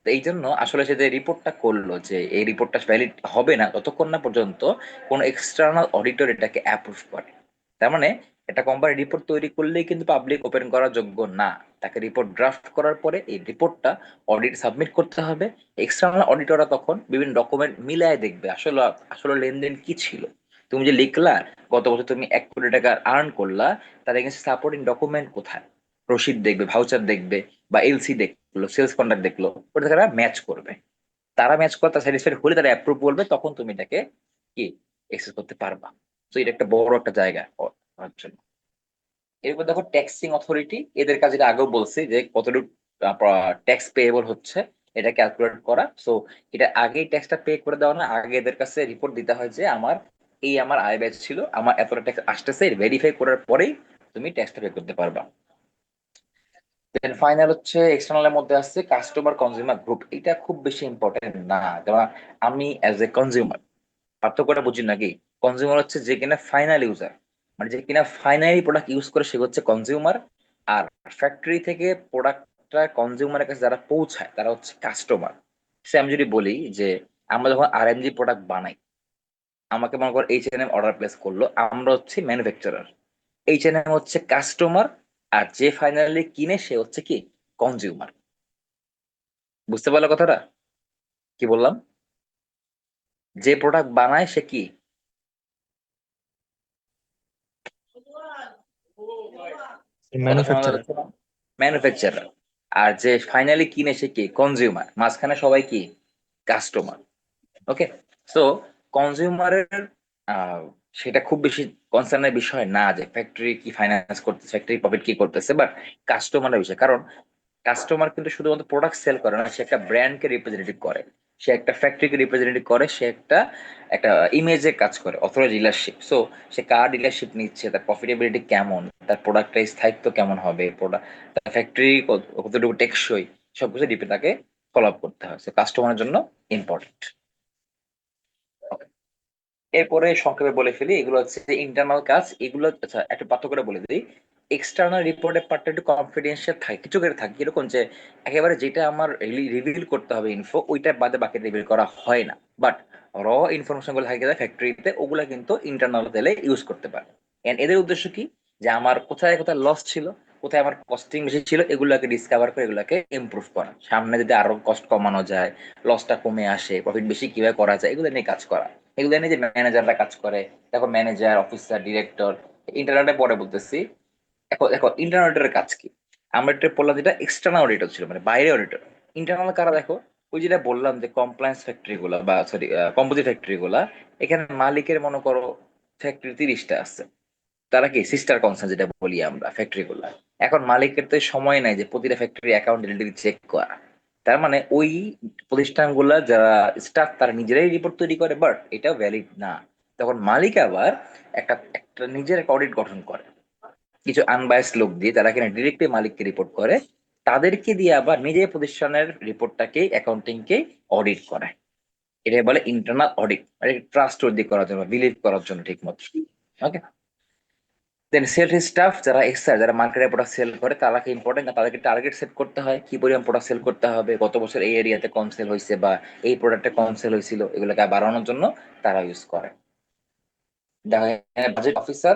তো এই জন্য আসলে সে যে রিপোর্টটা করলো, যে এই রিপোর্টটা ভ্যালিড হবে না ততক্ষণ না পর্যন্ত কোনো এক্সটার্নাল অডিটর এটাকে অ্যাপ্রুভ করে। তার মানে একটা কোম্পানি রিপোর্ট তৈরি করলেই কিন্তু পাবলিক ওপেন করার যোগ্য না। তাকে রিপোর্ট ড্রাফট করার পরে এই রিপোর্টটা অডিট সাবমিট করতে হবে। এক্সটার্নাল অডিটররা তখন বিভিন্ন ডকুমেন্ট মিলায় দেখবে আসলে আসলে লেনদেন কি ছিল। তুমি যে লিখলা গত বছর তুমি 1 কোটি টাকা আর্ন করলা, তার এগেইনস্ট সাপোর্টিং ডকুমেন্ট কোথায়, রসিদ দেখবে, ভাউচার দেখবে, বা এলসি দেখলো, সেলস কন্ট্রাক্ট দেখলো, ওটা তারা ম্যাচ করবে। তারা ম্যাচ করে তারা স্যাটিসফাইড হলে তারা অ্যাপ্রুভ করবে, তখন তুমি এটাকে কি এক্সেস করতে পারবা। তো এটা একটা বড় একটা জায়গা ওর জন্য। এরপর দেখো ট্যাক্সিং অথরিটি। এদের কাজ এটা আগেও বলছি যে কতটুকু ট্যাক্স পেয়েবল হচ্ছে এটা ক্যালকুলেট করা। সো এটা আগেই ট্যাক্সটা পে করে দেওয়া না, আগে এদের কাছে রিপোর্ট দিতে হয় যে আমার আয় ব্যয় ছিল, আমার এতটা ট্যাক্স আসতেছে, ভেরিফাই করার পরেই তুমি ট্যাক্সটা পে করতে পারবা। দেন ফাইনাল হচ্ছে এক্সটার্নালের মধ্যে আছে কাস্টমার কনজিউমার গ্রুপ। এটা খুব বেশি ইম্পর্টেন্ট না, কারণ আমি অ্যাজ এ কনজিউমার পার্থক্যটা বুঝি নাকি। কনজিউমার হচ্ছে যে কিনা ফাইনাল ইউজার, মানে যে কিনা ফাইনালি প্রোডাক্ট ইউজ করে সে হচ্ছে কনজিউমার। আর ফ্যাক্টরি থেকে প্রোডাক্টটা কনজিউমারের কাছে যারা পৌঁছায় তারা হচ্ছে কাস্টমার। সে আমি যদি বলি যে আমরা যখন আরএমজি প্রোডাক্ট বানাই, আমাকে মনে করো H&M অর্ডার প্লেস করলো, আমরা হচ্ছে ম্যানুফ্যাকচারার, H&M হচ্ছে কাস্টমার, আর যে ফাইনালি কিনে সে হচ্ছে কি কনজিউমার। বুঝতে পারলো কথাটা কি বললাম? যে প্রোডাক্ট বানায় সে কি কথা শোনা ম্যানুফ্যাকচারার। যাচ্ছে না? ম্যানুফ্যাকচারার। আর যে ফাইনালি কিনে সে কি কনজিউমার, মাঝখানে সবাই কি কাস্টমার। ওকে। সো কনজিউমারের সেটা খুব বেশি কনসার্নের বিষয় না যে ফ্যাক্টরি কি ফাইন্যান্স করতেছে, ফ্যাক্টরি প্রফিট কি করতেছে, বাট কাস্টমারের বিষয়। কারণ কাস্টমার কিন্তু শুধুমাত্র প্রোডাক্ট সেল করে না, সে একটা ব্র্যান্ডকে রিপ্রেজেন্টেটিভ করে, সে একটা ফ্যাক্টরিকে রিপ্রেজেন্টেটিভ করে, সে একটা একটা ইমেজের কাজ করে, অথবা ডিলারশিপ। সো সে কার ডিলারশিপ নিচ্ছে, তার প্রফিটেবিলিটি কেমন, তার প্রোডাক্টের স্থায়িত্ব কেমন হবে, প্রোডাক্ট তার ফ্যাক্টরি কতটুকু টেকসই, সবকিছু ডিপে তাকে ফলো আপ করতে হয়। সো কাস্টমারের জন্য ইম্পর্টেন্ট। এরপরে সংক্ষেপে বলে ফেলি, এগুলো হচ্ছে ইন্টারনাল কাজ। এগুলো আচ্ছা একটা পার্থক্য করে বলে দিই। এক্সটার্নাল রিপোর্টের পার্টটা একটু কনফিডেন্সিয়াল থাকে, কিছু করে থাকে এরকম যে একেবারে যেটা আমার রিভিল করতে হবে ইনফো, ওইটা বাদে বাকি রিভিল করা হয় না। বাট র ইনফরমেশন গুলো থাকে ফ্যাক্টরিতে, ওগুলা কিন্তু ইন্টারনাল তেলে ইউজ করতে পারে। এন্ড এদের উদ্দেশ্য কি, যে আমার কোথায় কোথায় লস ছিল, কোথায় আমার কস্টিং বেশি ছিল, এগুলাকে ডিসকভার করে এগুলাকে ইমপ্রুভ করা, সামনে যদি আরো কস্ট কমানো যায়, লসটা কমে আসে, প্রফিট বেশি কিভাবে করা যায়, এগুলো নিয়ে কাজ করা। এগুলো নিয়ে যে ম্যানেজাররা কাজ করে, দেখো ম্যানেজার, অফিসার, ডিরেক্টর। ইন্টারনালটা পরে বলতেছি। এখন দেখো ইন্টারনাল কাজ কি। আমরা একটা বললাম যেটা এক্সটার্নাল অডিটর ছিল, মানে বাইরে অডিটর। ইন্টারনাল কারা দেখো, ওই যেটা বললাম যে কমপ্লায়েন্স ফ্যাক্টরি গুলা, বা সরি কম্পোজিট ফ্যাক্টরি গুলা, এখানে মালিকের মনে করো ফ্যাক্টরি 30টা আছে। তারা কি সিস্টার কনসার্ন যেটা বলি আমরা ফ্যাক্টরি গুলা। এখন মালিকের তো সময় নাই যে প্রতিটা ফ্যাক্টরি অ্যাকাউন্টেবিলিটি চেক করা। তার মানে ওই প্রতিষ্ঠানগুলা যারা স্টাফ তারা নিজেরাই রিপোর্ট তৈরি করে, বাট এটা ভ্যালিড না। তখন মালিক আবার একটা একটা নিজের একটা অডিট গঠন করে কিছু আনবায়াস লোক দিয়ে, তারা কিনা ডিরেক্টলি মালিককে রিপোর্ট করে তাদেরকে দিয়ে আবার নিজের প্রতিষ্ঠানের রিপোর্টটাকে অ্যাকাউন্টিংকে অডিট করায়। এটা বলে ইন্টারনাল অডিট, মানে ট্রাস্ট করার জন্য, বিলিভ করার জন্য ঠিক মতো। ওকে, দেন সেলস স্টাফ যারা এক্সট্রা, যারা মার্কেটে প্রোডাক্ট সেল করে, তারা কি ইম্পর্টেন্ট না, তাদেরকে টার্গেট সেট করতে হয় কি পরিমাণ প্রোডাক্ট সেল করতে হবে, গত বছর এই এরিয়াতে কম সেল হয়েছে বা এই প্রোডাক্টে কম সেল হয়েছিল, এগুলোকে বাড়ানোর জন্য তারা ইউজ করে। বাজেট অফিসার,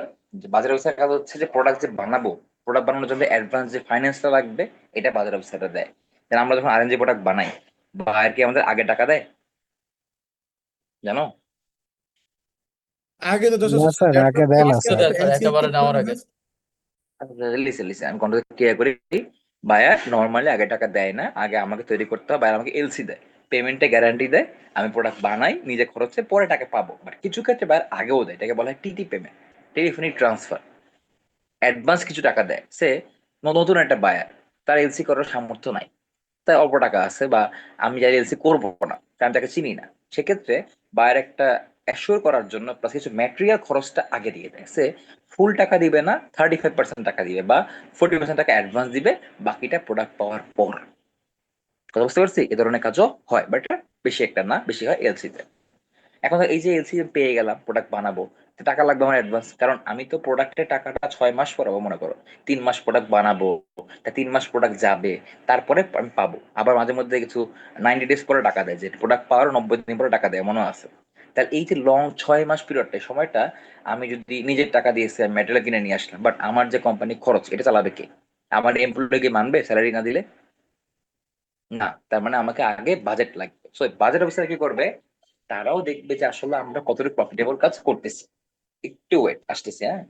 বাজেট অফিসার কাজ হচ্ছে যে প্রোডাক্ট যে বানাবো, প্রোডাক্ট বানানোর জন্য অ্যাডভান্স যে ফাইন্যান্সটা লাগবে, এটা বাজেট অফিসারটা দেয়। দেন আমরা যখন আরএনজি প্রোডাক্ট বানাই, বায়ার কি আমাদের আগে টাকা দেয় জানো? আগে তো না স্যার, আগে দেয় না আজকে স্যার। দেয় স্যার, একেবারে নেওয়ার আগে। লিসেন লিসেন, আমি কন্ট্রোল ক্লিয়ার করি। বায়ার নর্মালি আগে টাকা দেয় না, আগে আমাকে তৈরি করতে হয়, বায়ার আমাকে এলসি দেয়, পেমেন্টে গ্যারান্টি দেয়, আমি প্রোডাক্ট বানাই নিজে খরচে, পরে টাকা পাবো। বাট কিছু ক্ষেত্রে বায়ার আগেও দেয়, এটাকে বলা হয় TT payment, telephonic transfer. Advance কিছু টাকা দেয় সে, নতুন একটা বায়ার, তার এলসি করার সামর্থ্য নাই, তার অল্প টাকা আছে, বা আমি যাই এলসি করবো না কারণ আমি তাকে চিনি না, সেক্ষেত্রে বায়ার একটা অ্যাসিওর করার জন্য প্লাস কিছু ম্যাটেরিয়াল খরচটা আগে দিয়ে দেয়। সে ফুল টাকা দিবে না, 35% টাকা দিবে বা 40% টাকা অ্যাডভান্স দিবে, বাকিটা প্রোডাক্ট পাওয়ার পর। কথা বুঝতে পারছি? এ ধরনের কাজও হয়, বাট বেশি একটা না, বেশি হয় এলসি তে। এখন এই যে এলসি পেয়ে গেলাম, প্রোডাক্ট বানাবো, তো টাকা লাগবে আমার অ্যাডভান্স, কারণ আমি তো প্রোডাক্টের টাকাটা 6 মাস পরাবো মনে করো, 3 মাস প্রোডাক্ট বানাবো, তা 3 মাস প্রোডাক্ট যাবে, তারপরে আমি পাবো। আবার মাঝে মধ্যে কিছু 90 ডেজ পরে টাকা দেয়, যে প্রোডাক্ট পাওয়ার 90 দিন পরে টাকা দেয়, মনে আছে? তাহলে এই যে লং 6 মাস পিরিয়ডটা, সময়টা আমি যদি নিজের টাকা দিয়েছি, আমি ম্যাটেরিয়াল কিনে নিয়ে আসলাম, বাট আমার যে কোম্পানি খরচ, এটা চালাবে কে? আমার এমপ্লয়ি কি মানবে স্যালারি না দিলে? না, তার মানে আমাকে আগে বাজেট লাগবে। সো বাজেট অফিসার কি করবে, তারাও দেখবে যে আসলে আমরা কতটুকু প্রফিটেবল কাজ করতেছি। একটু ওয়েট, আসতেছি হ্যাঁ।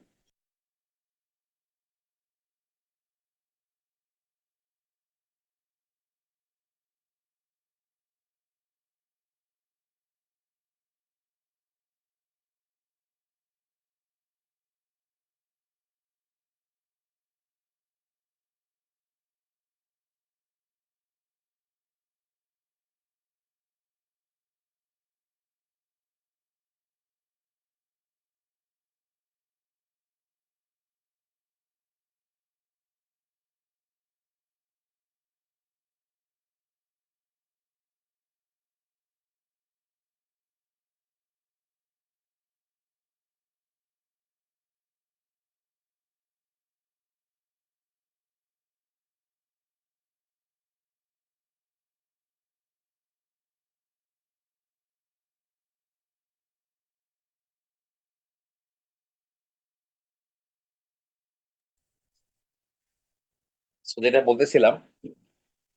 তো যেটা বলতেছিলাম,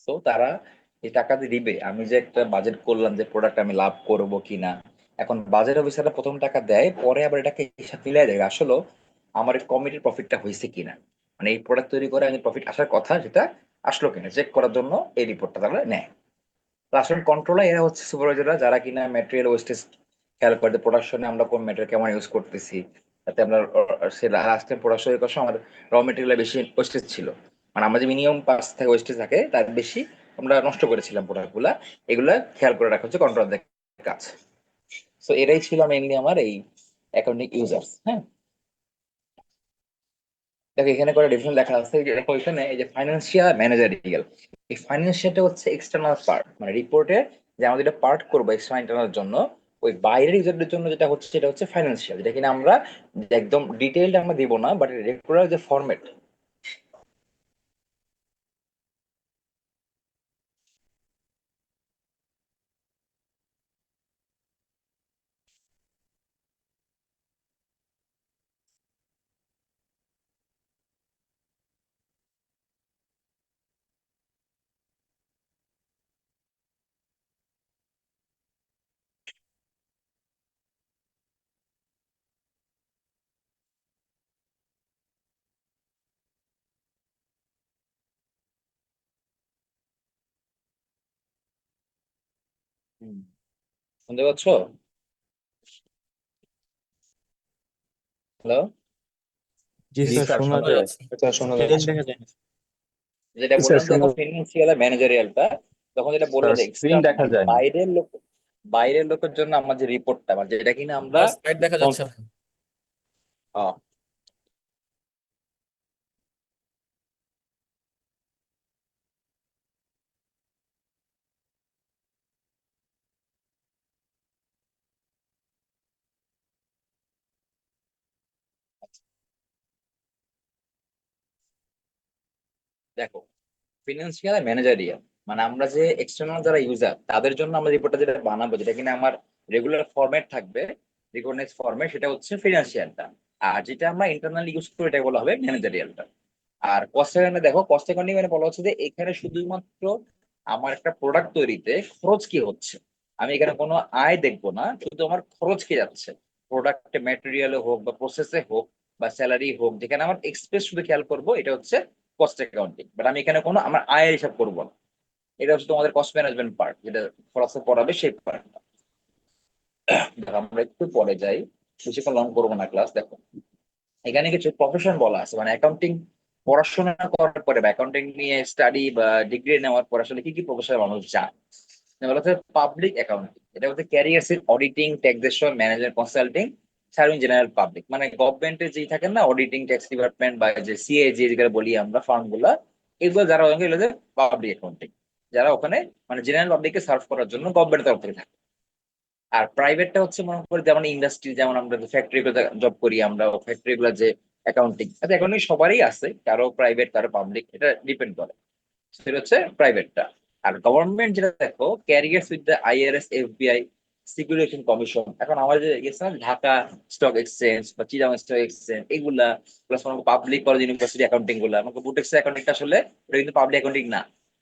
তো তারা এই টাকা দিয়ে দিবে, আমি যে একটা বাজেট করলাম যে প্রোডাক্ট আমি লাভ করব কিনা, এখন বাজেট অফিসাররা প্রথম টাকা দেয়, পরে আবার এটাকে হিসাব মিলাই দেয় আসলে আমার কমিটির প্রফিটটা হয়েছে কিনা, মানে এই প্রোডাক্ট তৈরি করে আমি প্রফিট আসার কথা যেটা আসলো কিনা চেক করার জন্য এই রিপোর্টটা তারা নেয়। রাসায়ন কন্ট্রোলার এরা হচ্ছে সুপারভাইজাররা, যারা কিনা ম্যাটেরিয়াল ওয়েস্টেজ খেয়াল করে, প্রোডাকশনে আমরা কোন ম্যাটেরিয়াল কেমন ইউজ করতেছি, যাতে আমরা সে লাস্ট টাইম প্রোডাকশন করার সময় আমাদের র মেটেরিয়াল বেশি ওয়েস্টেজ ছিল, মানে আমাদের মিনিমাম 5 থেকে ওয়েস্টেজ থাকে, তার বেশি আমরা নষ্ট করেছিলাম প্রোডাক্ট গুলা, এগুলা খেয়াল করে রাখা হচ্ছে কন্ট্রোলারদের কাজ। সো এটাই ছিল মেইনলি আমার এই অ্যাকাউন্টিং ইউজার্স। হ্যাঁ, দেখো এখানে করে ডিফারেন্ট লেখা আছে, এই যে দেখো এখানে এই যে ফাইন্যান্সিয়াল ম্যানেজারিয়াল, এই ফাইন্যান্সিয়ালটা হচ্ছে এক্সটার্নাল পার্ট, মানে রিপোর্টে যে আমরা যেটা পার্ট করবো এক্সটার্নাল ইন্টারনাল জন্য, ওই বাইরের ইউজারদের জন্য যেটা হচ্ছে সেটা হচ্ছে ফাইন্যান্সিয়াল, যেটা কিনা আমরা একদম ডিটেইলড আমরা দিব না, বাট রিপোর্টের যে ফরম্যাট। শুনতে পাচ্ছ? হ্যালো? জি জি স্যার, স্যার, শোনা শোনা যায়। যাচ্ছে। স্যার শোনা চেঞ্জ যাচ্ছে। দেখা যায় না। যেটা স্যার বললাম, শোনা দেখো ফিনান্সিয়াল আর ম্যানেজারিয়ালটা, তখন যেটা বললো স্যার যে স্ক্রিন দেখা যায় না। বাইরের লোক, বাইরের লোকের জন্য আমার যে রিপোর্টটা, মানে যেটা কিনা আমরা সাইড দেখা যাচ্ছে না। আহ, দেখো, ফিনান্সিয়াল আর ম্যানেজারিয়াল, মানে আমরা যে এক্সটার্নাল যারা ইউজার তাদের জন্য আমরা রিপোর্টটা যেটা বানাবো, যেটা কিনা আমার রেগুলার ফরম্যাট থাকবে, রিকগনাইজ ফরম্যাট, সেটা হচ্ছে ফিনান্সিয়ালটা। আর যেটা আমরা ইন্টারনালি ইউজ করি এটা বলা হবে ম্যানেজারিয়ালটা। আর কস্ট অ্যাকাউন্টে দেখো, কস্ট অ্যাকাউন্টিং মানে বলা হচ্ছে যে এখানে শুধুমাত্র আমার একটা প্রোডাক্ট তৈরিতে খরচ কি হচ্ছে, আমি এখানে কোনো আয় দেখবো না, শুধু আমার খরচ কি যাচ্ছে, প্রোডাক্টে ম্যাটেরিয়ালে হোক বা প্রসেসে হোক বা স্যালারি হোক, যেখানে আমার এক্সপেন্স শুধু খেয়াল করবো, এটা হচ্ছে কস্ট অ্যাকাউন্টিং। বাট আমি এখানে কোনো আমার আয়ের হিসাব করবো না। এটা হচ্ছে তোমাদের কস্ট ম্যানেজমেন্ট পার্ট, যেটা খরচে পড়াবে সেই পার্ট। আমরা একটু পরে যাই, বেশিক্ষণ লং করবো না ক্লাস। দেখো, এখানে কিছু প্রফেশন বলা আছে, মানে অ্যাকাউন্টিং পড়াশোনা করার পরে বা অ্যাকাউন্টিং নিয়ে স্টাডি বা ডিগ্রি নেওয়ার পর আসলে কি কি প্রফেশনে মানুষ যায়। যেমন হচ্ছে পাবলিক অ্যাকাউন্টিং, এটা হচ্ছে carriers in auditing, taxation, management consulting, serving general public, মানে গভর্নমেন্টের যেই থাকেন না অডিটিং, ট্যাক্স ডিপার্টমেন্ট বা যে সিএ যেগুলো বলি আমরা ফার্ম গুলা, এগুলো যারা এগুলো পাবলিক অ্যাকাউন্টিং, যারা ওখানে মানে জেনারেল পাবলিককে সার্ভ করার জন্য গভর্নমেন্টের তরফ থেকে থাকে। আর প্রাইভেটটা হচ্ছে মনে করি যেমন ইন্ডাস্ট্রি, যেমন আমরা ফ্যাক্টরি গুলো জব করি, আমরা ফ্যাক্টরি গুলো যে অ্যাকাউন্টিং, আচ্ছা অ্যাকাউন্টিং সবারই আছে, কারো প্রাইভেট কারো পাবলিক, এটা ডিপেন্ড করে। সেটা হচ্ছে প্রাইভেটটা। আর গভর্নমেন্ট যেটা দেখো, carriers with the IRS, FBI, security commission, এখন আমাদের যে গেছে না ঢাকা স্টক এক্সচেঞ্জ বা চিটাগাং স্টক এক্সচেঞ্জ, এগুলা plus public college university accounting গুলা, আমাকে বুটেক্সের অ্যাকাউন্টিংটা আসলে এটা কিন্তু পাবলিক অ্যাকাউন্টিং না।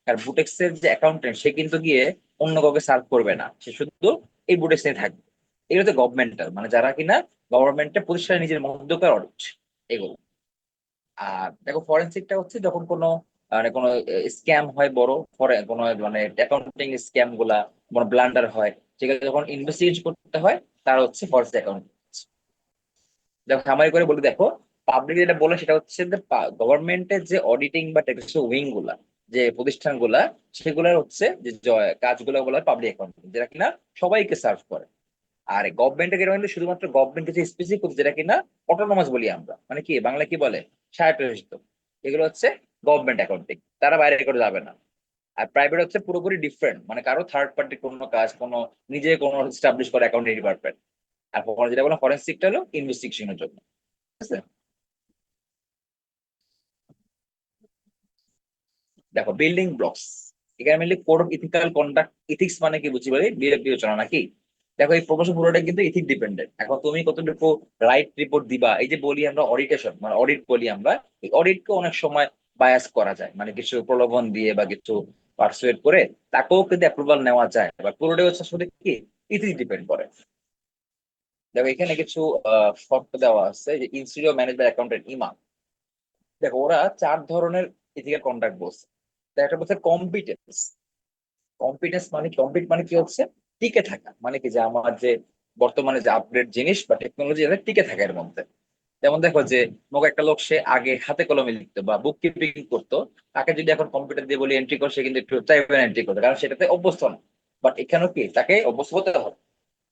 আর বুটেক্সের যে অ্যাকাউন্টেন্ট সে কিন্তু গিয়ে অন্য কাউকে সার্ভ করবে না, সে শুধু এই বুটেক্স নিয়ে থাকবে। এগুলো হচ্ছে গভর্নমেন্টাল, মানে যারা কিনা গভর্নমেন্টের প্রতিষ্ঠানে নিজের মধ্যকার অডিট, এগুলো। আর দেখো, ফরেনসিকটা হচ্ছে যখন কোনো মানে কোনো স্ক্যাম হয় বড়, কোনো মানে অ্যাকাউন্টিং স্ক্যাম গুলা, কোনো ব্লান্ডার হয়, সেগুলো যখন ইনভেস্টিগেশন করতে হয়, তার হচ্ছে ফরেন্সিক অ্যাকাউন্ট। দেখো সামারি করে বলি, দেখো পাবলিক যেটা বলে সেটা হচ্ছে যে গভর্নমেন্টের যে অডিটিং বা ট্যাক্সেশন উইং গুলা, যে প্রতিষ্ঠানগুলা, সেগুলোর হচ্ছে যে কাজগুলো বলা হয় পাবলিক অ্যাকাউন্টিং, যেটা কিনা সবাইকে সার্ভ করে। আর গভর্নমেন্টের যেটা কিন্তু শুধুমাত্র গভর্নমেন্ট কিছু স্পেসিফিক, যেটা কিনা অটোনমাস বলি আমরা, মানে কি বাংলা কি বলে, স্বায়ত্তশাসিত, এগুলো হচ্ছে গভর্নমেন্ট অ্যাকাউন্টিং, তারা বাইরে করে যাবে না। আর প্রাইভেট হচ্ছে পুরোপুরি ডিফারেন্ট, মানে কারো থার্ড পার্টি কোনো কাজ, কোনো নিজে কোনো স্টাবলিশ করে অ্যাকাউন্টিং ডিপার্টমেন্ট। আর যেটা বললাম ফরেন্সিকটা হলো ইনভেস্টিগেশনের জন্য, ঠিক আছে। দেখো, বিল্ডিং ব্লকস, এখানে mainly code of ethical conduct, ethics মানে কি বুঝি বলি, বিবেক বিবেচনা নাকি। দেখো এই প্রমোশন পুরোটা কিন্তু ইথিক ডিপেন্ডেন্ট। এখন তুমি কতটুকু রাইট রিপোর্ট দিবা, এই যে বলি আমরা অডিটেশন, মানে অডিট বলি আমরা, এই অডিটকে অনেক সময় বায়াস করা যায়, মানে কিছু প্রলোভন দিয়ে বা কিছু পারসুয়েট করে তাকেও কিন্তু অ্যাপ্রুভাল নেওয়া যায়, বা পুরোটাই হচ্ছে আসলে কি ইথিক ডিপেন্ড করে। দেখো এখানে কিছু শর্ত দেওয়া আছে, যে ইনস্টিটিউট অফ ম্যানেজমেন্ট অ্যাকাউন্টেন্ট, ইমা। দেখো ওরা 4 ধরনের ইথিক্যাল কন্ডাক্ট বলছে। একটা বলছে কম্পিটেন্স। কম্পিটেন্স মানে কম্পিট মানে কি হচ্ছে টিকে থাকা, মানে কি যে আমার যে বর্তমানে যে আপডেট জিনিস বা টেকনোলজি, এটা টিকে থাকে এর মধ্যে। যেমন দেখো যে মোক একটা লোক, সে আগে হাতে কলমে লিখতো বা বুক কিপিং করতো, তাকে যদি এখন কম্পিউটার দিয়ে বলি এন্ট্রি কর, সে কিন্তু একটু চাইবে না এন্ট্রি করতে, কারণ সেটাতে অভ্যস্ত না। বাট এখানেও কি তাকে অভ্যস্ত হতে হবে,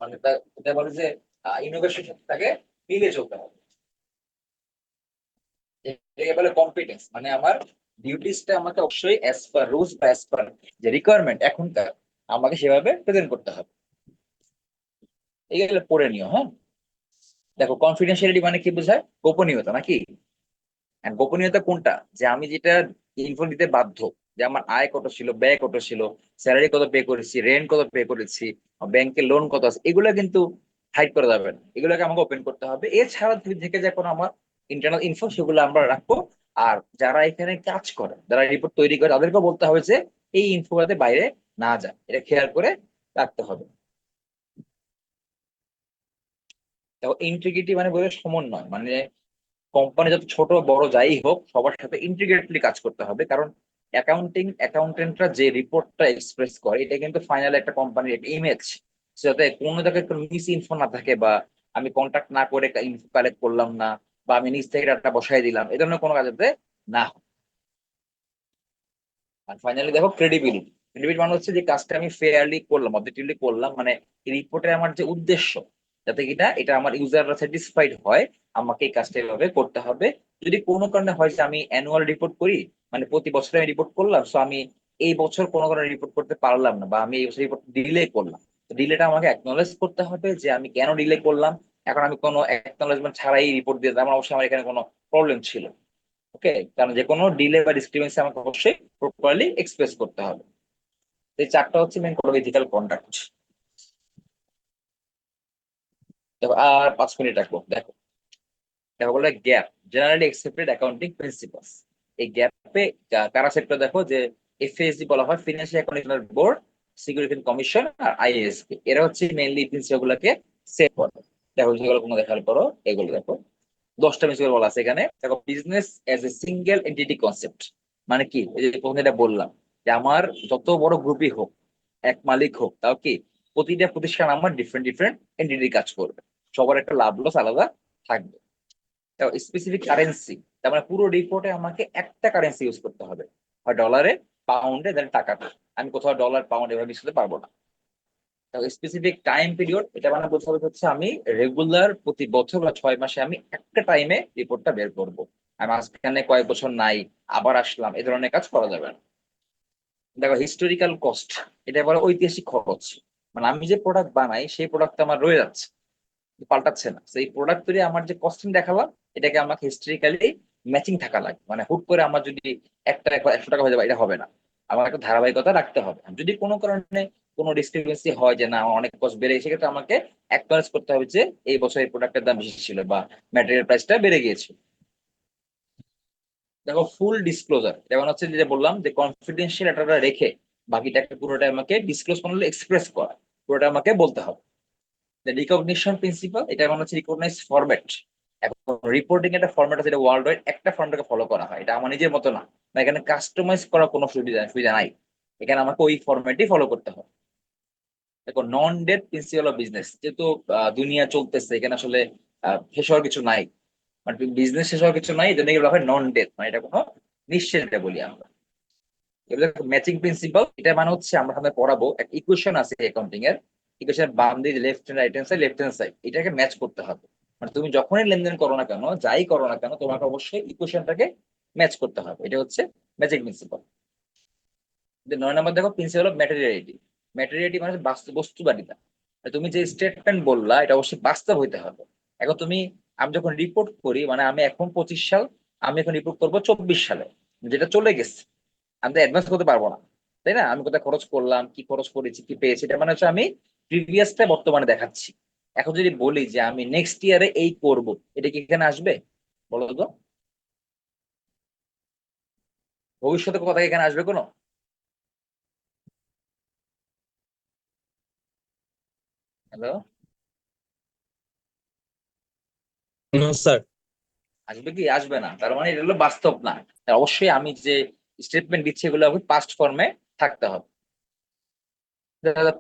মানে এটা বলে যে ইনোভেশন সাথে তাকে মিলিয়ে চলতে হবে। এটাকে বলে কম্পিটেন্স, মানে আমার ডিউটিসটা আমাকে অবশ্যই অ্যাজ পার রুলস বা অ্যাজ পার যে রিকোয়ারমেন্ট এখনকার, আমাকে সেভাবে প্রেজেন্ট করতে হবে। এগুলো পড়ে নিও, হ্যাঁ। দেখো কনফিডেন্সিয়ালিটি মানে কি বোঝায়, গোপনীয়তা নাকি। And গোপনীয়তা কোনটা, যে আমি যেটা ইনফো দিতে বাধ্য, যে আমার আয় কত ছিল, ব্যয় কত ছিল, স্যালারি কত পে করেছি, রেন্ট কত পে করেছি, ব্যাংকের লোন কত আছে, এগুলো কিন্তু হাইড করা যাবে না, এগুলোকে আমাকে ওপেন করতে হবে। এছাড়া থেকে যে কোনো আমার ইন্টারনাল ইনফো, সেগুলো আমরা রাখবো। আর যারা এখানে কাজ করে, যারা রিপোর্ট তৈরি করে, তাদেরকেও বলতে হবে যে এই ইনফো যাতে বাইরে না যায়, এটা খেয়াল করে রাখতে হবে। দেখো ইন্টিগ্রিটি মানে বলে সমন্বয়, মানে কোম্পানি যত ছোট বড় যাই হোক, সবার সাথে ইন্টিগ্রেটলি কাজ করতে হবে। কারণ অ্যাকাউন্টেন্টরা যে রিপোর্টটা এক্সপ্রেস করে, এটা কিন্তু ফাইনাল একটা কোম্পানির একটা ইমেজ, যাতে কোনো জায়গায় কোনো মিস ইনফো না থাকে, বা আমি কন্ট্যাক্ট না করে ইনফো কালেক্ট করলাম না, বা আমি নিজ থেকে ডাটা বসাই দিলাম, এই ধরনের কোনো কাজ যাতে না হয়। আর ফাইনালি দেখো ক্রেডিবিলিটি। ক্রেডিবিলিটি মানে হচ্ছে যে কাজটা আমি ফেয়ারলি করলাম, অবজেক্টিভলি করলাম, মানে রিপোর্টে আমার যে উদ্দেশ্য, যাতে কিনা এটা আমার ইউজাররা স্যাটিসফাইড হয়, আমাকে এই কাজটা এভাবে করতে হবে। যদি কোনো কারণে হয় যে আমি অ্যানুয়াল রিপোর্ট করি, মানে প্রতি বছর আমি রিপোর্ট করলাম, সো আমি এই বছর কোনো কারণে রিপোর্ট করতে পারলাম না, বা আমি এই বছর রিপোর্ট ডিলে করলাম, ডিলেটা আমাকে অ্যাকনলেজ করতে হবে যে আমি কেন ডিলে করলাম। এখন আমি কোনো অ্যাকনলেজমেন্ট ছাড়াই রিপোর্ট দিয়ে দিলাম, অবশ্যই আমার এখানে কোনো প্রবলেম ছিল। ওকে, কারণ যে কোনো ডিলে বা ডিসক্রিমিনেন্সি আমাকে অবশ্যই প্রপারলি এক্সপ্রেস করতে হবে। এই চারটা হচ্ছে main code of ethical conduct. দেখো আর 5 মিনিট রাখবো। দেখো দেখো বলে GAAP, generally accepted accounting principles. এই গ্যাপে কারা সেক্টর দেখো যে এফএসডি বলা হয়, financial accounting board, security commission আর আইএসবি, এরা হচ্ছে মেইনলি প্রিন্সিপাল গুলোকে সেট করে। দেখো যেগুলো কোনো দেখার পরও এগুলো দেখো 10টা প্রিন্সিপাল বলা আছে এখানে। দেখো business as a single entity concept, মানে কি এই যে প্রথমে এটা বললাম যে আমার যত বড় গ্রুপই হোক, এক মালিক হোক, তাও কি প্রতিটা প্রতিষ্ঠান আমার ডিফারেন্ট ডিফারেন্ট এন্টিটি কাজ করবে, সবার একটা লাভ লস আলাদা থাকবে। স্পেসিফিক কারেন্সি, তার মানে পুরো রিপোর্টে আমাকে একটা কারেন্সি ইউজ করতে হবে, হয় ডলারে, পাউন্ডে, দেন টাকাতে। আমি কোথাও ডলার পাউন্ড এভাবে মিশাতে পারবো না। স্পেসিফিক টাইম পিরিয়ড, এটা মানে বলতে হবে হচ্ছে আমি রেগুলার প্রতি বছর বা 6 মাসে আমি একটা টাইমে রিপোর্টটা বের করবো। আমি মাঝখানে কয়েক বছর নাই, আবার আসলাম, এই ধরনের কাজ করা যাবে না। দেখো হিস্টোরিক্যাল কস্ট, এটা বলে ঐতিহাসিক খরচ, মানে আমি যে প্রোডাক্ট বানাই সেই প্রোডাক্ট আমার রয়ে যাচ্ছে, পাল্টাচ্ছে না, সেই প্রোডাক্ট তৈরি আমার যে কস্টিং দেখালাম এটাকে আমাকে হিস্টোরিক্যালি ম্যাচিং থাকা লাগবে। মানে হুট করে আমার যদি 1 টাকা 100 টাকা হয়ে যাবে, এটা হবে না, আমার একটা ধারাবাহিকতা রাখতে হবে। যদি কোনো কারণে কোনো ডিসক্রিপেন্সি হয় যে না আমার অনেক কস্ট বেড়ে, সেক্ষেত্রে আমাকে অ্যাকনলেজ করতে হবে যে এই বছর এই প্রোডাক্টের দাম বেশি ছিল বা ম্যাটেরিয়াল প্রাইসটা বেড়ে গিয়েছে। দেখো ফুল ডিসক্লোজার, যেমন হচ্ছে যেটা বললাম যে কনফিডেন্সিয়াল ডাটাটা রেখে বাকিটাকে পুরোটা আমাকে ডিসক্লোজ করলে এক্সপ্রেস করা, পুরোটা আমাকে বলতে হবে। রিকগনিশন প্রিন্সিপাল, এটা মানে হচ্ছে রিকগনাইজ ফরম্যাট। এখন রিপোর্টিং একটা ফরম্যাট আছে, এটা ওয়ার্ল্ড ওয়াইড একটা ফরম্যাটকে ফলো করা হয়, এটা আমার নিজের মতো না, বা এখানে কাস্টমাইজ করার কোনো সুবিধা নাই, এখানে আমাকে ওই ফরম্যাটই ফলো করতে হবে। দেখো নন ডেট প্রিন্সিপাল অফ বিজনেস, যেহেতু দুনিয়া চলতেছে, এখানে আসলে শেষ হওয়ার কিছু নাই, মানে বিজনেস শেষ হওয়ার কিছু নাই, এই জন্য বলা হয় নন ডেট, মানে এটা কোনো নিশ্চিত, এটা বলি আমরা। এবার ম্যাচিং প্রিন্সিপাল, এটা মানে হচ্ছে আমরা সামনে পড়াবো একটা ইকুয়েশন আছে অ্যাকাউন্টিং এর, ইকুয়েশনের বাম দিকে left hand, right hand side, left hand side, এটাকে ম্যাচ করতে হবে। মানে তুমি যখনই লেনদেন করো না কেন, যাই করো না কেন, তোমাকে অবশ্যই ইকুয়েশনটাকে ম্যাচ করতে হবে, এটা হচ্ছে ম্যাচিং প্রিন্সিপাল। 9 নম্বর দেখো প্রিন্সিপাল অফ ম্যাটেরিয়ালিটি। ম্যাটেরিয়ালিটি মানে বাস্তব বস্তুবাদিতা, তুমি যে স্টেটমেন্ট বললা এটা অবশ্যই বাস্তব হইতে হবে। এখন তুমি, আমি যখন রিপোর্ট করি, মানে আমি এখন 25 সাল, আমি এখন রিপোর্ট করবো 24 সালে, যেটা চলে গেছে, আমি তো অ্যাডভান্স করতে পারবো না, তাই না? আমি কোথায় খরচ করলাম, কি খরচ করেছি, কি পেয়েছি, এটা মানে হচ্ছে আমি প্রিভিয়াসটা বর্তমানে দেখাচ্ছি। এখন যদি বলি যে আমি নেক্সট ইয়ারে এই করব, এটা কি এখানে আসবে? বলো তো, ভবিষ্যতের কথা এখানে আসবে কোনো? Hello, sir. আসবে কি? আসবে না, তার মানে এটা হলো বাস্তব না। তার অবশ্যই আমি যে স্টেটমেন্ট দিচ্ছি এগুলো পাস্ট ফর্মে থাকতে হবে।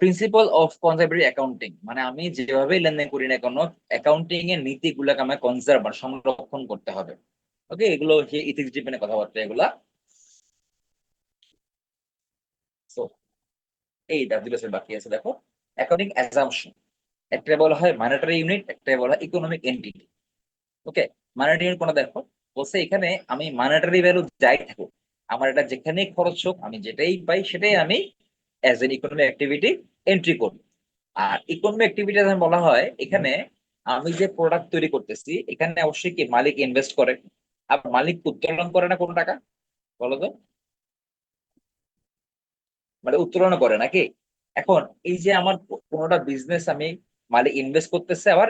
প্রিন্সিপাল অফ কনজারভেটিভ অ্যাকাউন্টিং, মানে আমি যেভাবে লেনদেন করি না কেন, অ্যাকাউন্টিং এর নীতিগুলোকে আমাকে কনজার্ভ বা সংরক্ষণ করতে হবে। ওকে, এগুলো যে ইথিক্স ডিপেন্ডেন্ট কথাবার্তা এগুলা। So, এই ডাব্লিউএস বাকি আছে। দেখো অ্যাকাউন্টিং অ্যাজাম্পশন, একটা বলা হয় মনিটারি ইউনিট, একটা বলা হয় ইকোনমিক এন্টিটি। ওকে, মনিটারি ইউনিট কোনটা দেখো, বলছে এখানে আমি মনিটারি ভ্যালু যাই থাকুক, আমার এটা যেখানেই খরচ হোক, আমি যেটাই পাই সেটাই আমি as an economic activity entry করি। আর ইকোনমিক অ্যাক্টিভিটি বলা হয় এখানে আমি যে প্রোডাক্ট তৈরি করতেছি, এখানে অবশ্যই কি মালিক ইনভেস্ট করে, আর মালিক উত্তোলন করে না কোনো টাকা, বলো তো? মানে উত্তোলন করে নাকি? এখন এই যে আমার কোনোটা বিজনেস আমি, মালিক ইনভেস্ট করতেছে, আবার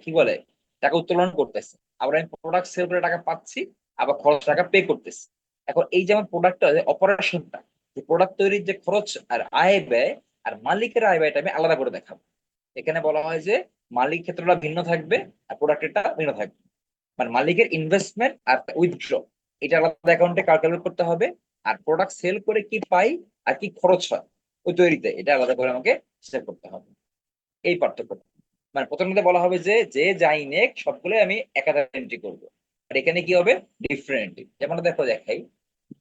কি বলে টাকা উত্তোলন করতেছে, আবার আমি প্রোডাক্ট সেল করে টাকা পাচ্ছি, আবার খরচ টাকা পে করতেছি। এখন এই যে আমার প্রোডাক্টটা অপারেশনটা, যে প্রোডাক্ট তৈরির যে খরচ আর আয় ব্যয়, আর মালিকের আয় ব্যয়টা আমি আলাদা করে দেখাবো। এখানে বলা হয় যে মালিক ক্ষেত্রটা ভিন্ন থাকবে আর প্রোডাক্টেরটা ভিন্ন থাকবে, মানে মালিকের ইনভেস্টমেন্ট আর উইথড্র, এটা আলাদা অ্যাকাউন্টে ক্যালকুলেট করতে হবে। আর প্রোডাক্ট সেল করে কি পাই আর কি খরচ হয় ওই তৈরিতে, এটা আলাদা করে আমাকে হিসাব করতে হবে। এই পার্থক্য, মানে প্রথমত বলা হবে যে যে যাই নেক সবগুলো আমি একাধারে এন্ট্রি করবো, আর এখানে কি হবে ডিফারেন্ট। যেমন দেখো দেখাই,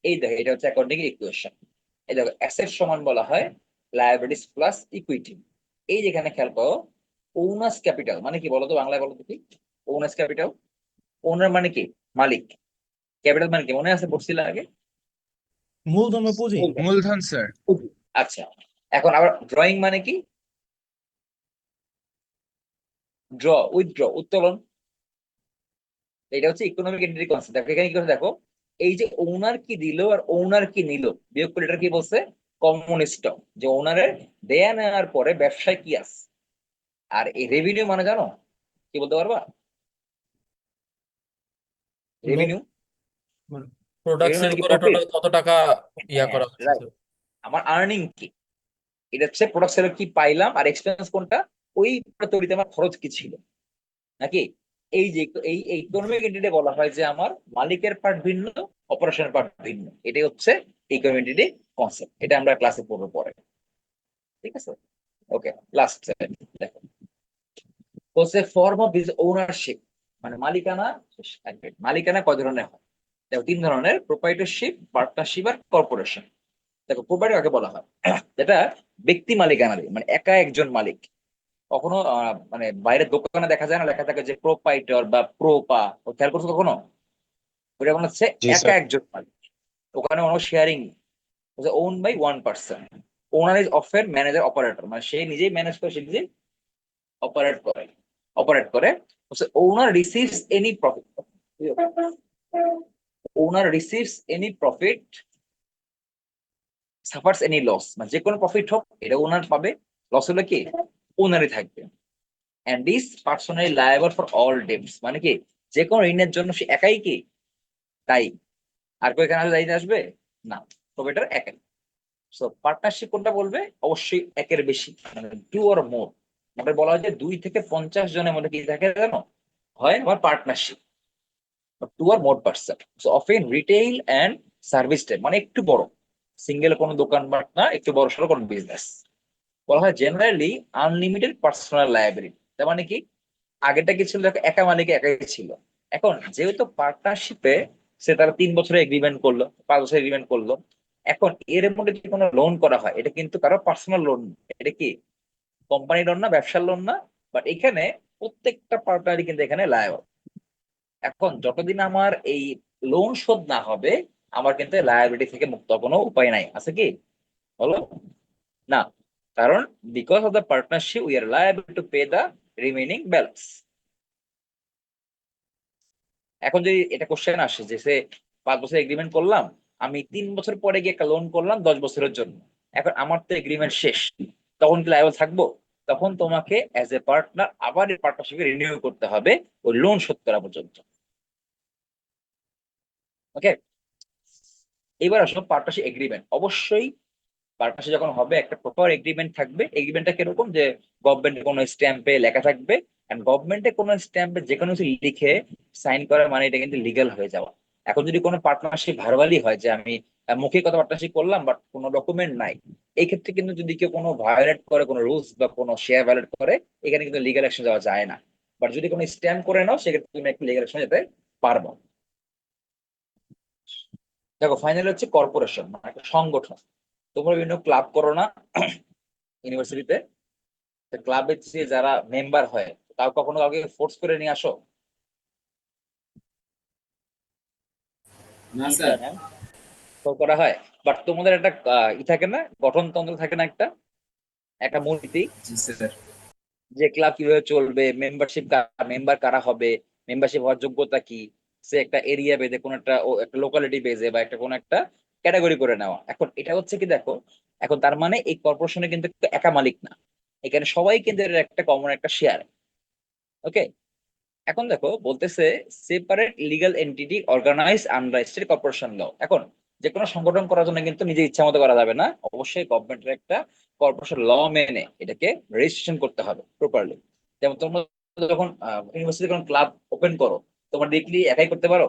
এই দেখো এটা হচ্ছে অ্যাকাউন্টিং ইকুয়েশন। এই দেখো অ্যাসেট সমান বলা হয় লায়াবিলিটিস প্লাস ইকুইটি। এই যেখানে খেয়াল করো, ওনার্স ক্যাপিটাল মানে কি বলতো, বাংলায় বলতো কি ওনার্স ক্যাপিটাল? ওনার মানে কি মালিক, ক্যাপিটাল মানে কি মনে আছে, পড়ছিল আগে? মূলধন বা পুঁজি। মূলধন স্যার। আচ্ছা, এখন আবার ড্রয়িং মানে কি? উইথড্র, উত্তোলন। এটা হচ্ছে ইকোনমিক এন্টিটি কনসেপ্ট। দেখো এখানে কি করে, দেখো এই যে ওনার কি দিল আর ওনার কি নিল বিয়োগ করে, এটা কি বলছে, কমন স্টক। যে ওনারের দেয়া নেওয়ার পরে ব্যবসায় কি আছে। আর এই রেভিনিউ মানে জানো কি বলতে পারবা? রেভিনিউ, মানে প্রোডাক্ট রেভিনিউ সেল মানে কি, করে প্রফিট। টোটাল কত টাকা ইয়া হ্যাঁ করা হচ্ছে রাইট, আমার আর্নিং কি, এটা হচ্ছে প্রোডাক্ট সেলের কি পাইলাম, আর এক্সপেন্স কোনটা, ওই তৈরিতে আমার খরচ কি ছিল নাকি। এই যে এই ইকোনমিক এন্টিটি বলা হয় যে আমার মালিকের পার্ট ভিন্ন, অপারেশনের পার্ট ভিন্ন। এটাই হচ্ছে ইকোনমিক এন্টিটি কনসেপ্ট। এটা আমরা ক্লাসে পড়বো পরে, ঠিক আছে। ওকে, লাস্ট দেখো হচ্ছে ফর্ম অফ ওনারশিপ, মানে মালিকানা। মালিকানা কয় ধরনের হয়? দেখো 3 ধরনের: প্রোপ্রাইটরশিপ, পার্টনারশিপ আর কর্পোরেশন। দেখো প্রোপ্রাইটর কাকে বলা হয়? যেটা ব্যক্তি মালিকানা, মানে একা একজন মালিক। কখনো মানে বাইরের দোকানে দেখা যায় না, লেখা থাকে যে প্রোপাইটর বা প্রোপা, খেয়াল করছো কখনো? ওটা মনে হচ্ছে জি একা স্যার। একজন মালিক, ওখানে কোনো sharing, own by 1 person. Owner is often manager operator, মানে সে নিজেই ম্যানেজ করে, সে নিজেই অপারেট করে। Owner receives any profit, owner receives any profit, suffers any loss, মানে যে কোনো প্রফিট হোক এটা ওনার পাবে, লস হলে কি ওনারই থাকবে। And is personally liable for all debts, মানে কি যে কোনো ঋণের জন্য সে একাই কি দায়ী, আর কেউ এখানে দায়িত্ব আসবে না, তবে এটা একাই। সো পার্টনারশিপ কোনটা বলবে? অবশ্যই একের বেশি, মানে 2 or more। আমাদের বলা হয় যে 2 থেকে 50 জনের মধ্যে কি থাকে জানো, হয় আমার partnership, 2 or more person. So often retail and service type, মানে একটু বড়, সিঙ্গেল কোনো দোকানপাট না, একটু বড় সড়ো কোনো বিজনেস। বলা হয় জেনারেলি আনলিমিটেড পার্সোনাল লায়াবিলিটি। তার মানে কি, আগেরটা কি ছিল, দেখো একা মালিকে একাই ছিল। এখন যেহেতু পার্টনারশিপে সে তারা 3 বছরের এগ্রিমেন্ট করলো, 5 বছরের এগ্রিমেন্ট করলো, এখন এর মধ্যে যদি কোনো লোন করা হয়, এটা কিন্তু কারো পার্সোনাল লোন, এটা কি কোম্পানি লোন না, ব্যবসার লোন না, বাট এখানে প্রত্যেকটা পার্টনারই কিন্তু এখানে লায়াবল। এখন যতদিন আমার এই লোন শোধ না হবে, আমার কিন্তু লায়াবিলিটি থেকে মুক্ত হওয়ার কোনো উপায় নাই, আছে কি বলো? না, কারণ because of the partnership we are liable to pay the remaining balance. এখন যদি এটা কোশ্চেন আসে যে সে 5 বছর এগ্রিমেন্ট করলাম, আমি 3 বছর পরে গিয়ে একটা লোন করলাম 10 বছরের জন্য, এখন আমার তো এগ্রিমেন্ট শেষ, তখন কি লায়াবল থাকবো? তখন তোমাকে অ্যাজ এ পার্টনার আবার এই পার্টনারশিপে রিনিউ করতে হবে ওই লোন শোধ করা পর্যন্ত। ওকে, এবার আসো পার্টনারশিপ এগ্রিমেন্ট। অবশ্যই পার্টনারশিপ যখন হবে একটা প্রপার এগ্রিমেন্ট থাকবে। এগ্রিমেন্টটা কিরকম, যে গভর্নমেন্টের কোনো স্ট্যাম্পে লেখা থাকবে, এন্ড গভর্নমেন্টে কোনো স্ট্যাম্পে যে কোনো কিছু লিখে সাইন করা, মানে এটা কিন্তু লিগ্যাল হয়ে যাওয়া। এখন যদি কোনো পার্টনারশিপ ভার্বালি হয়, যে আমি মুখে কথা পার্টনারশিপ করলাম বাট কোনো ডকুমেন্ট নাই, এই ক্ষেত্রে কিন্তু যদি কেউ কোনো ভায়োলেট করে, কোনো রুলস বা কোনো শেয়ার ভায়োলেট করে, এখানে কিন্তু লিগ্যাল অ্যাকশন যাওয়া যায় না। বাট যদি কোনো স্ট্যাম্প করে নাও, সেক্ষেত্রে তুমি একটা লিগ্যাল অ্যাকশন যেতে পারবো। দেখো ফাইনালি হচ্ছে কর্পোরেশন, মানে একটা সংগঠন। তোমরা বিভিন্ন ক্লাব করো না ইউনিভার্সিটিতে, ক্লাবে যারা মেম্বার হয়, তাও কখনো কাউকে ফোর্স করে নিয়ে আসো? না কি স্যার। স্যার, হ্যাঁ তো করা হয়। বাট তোমাদের একটা ই থাকে না, গঠনতন্ত্র থাকে না, একটা একটা মূলনীতি, জি স্যার। যে ক্লাব কিভাবে চলবে, মেম্বারশিপ, মেম্বার কারা হবে, মেম্বারশিপ হওয়ার যোগ্যতা কি, সে একটা এরিয়া বেঁধে, কোন একটা একটা লোকালিটি বেজে, বা একটা কোন একটা ক্যাটাগরি করে নেওয়া। এখন এটা হচ্ছে কি, দেখো এখন তার মানে এই কর্পোরেশনে কিন্তু একা মালিক না, এখানে সবাই কিন্তু এর একটা কমন একটা শেয়ার। ওকে, এখন দেখো বলতেছে separate legal entity organize under state corporation law. এখন যে কোনো সংগঠন করার জন্য কিন্তু নিজের ইচ্ছা মতো করা যাবে না, অবশ্যই গভর্নমেন্টের একটা কর্পোরেশন ল মেনে এটাকে রেজিস্ট্রেশন করতে হবে প্রপারলি। যেমন তোমরা যখন ইউনিভার্সিটি কোনো ক্লাব ওপেন করো, তোমরা ডিরেক্টলি একাই করতে পারো?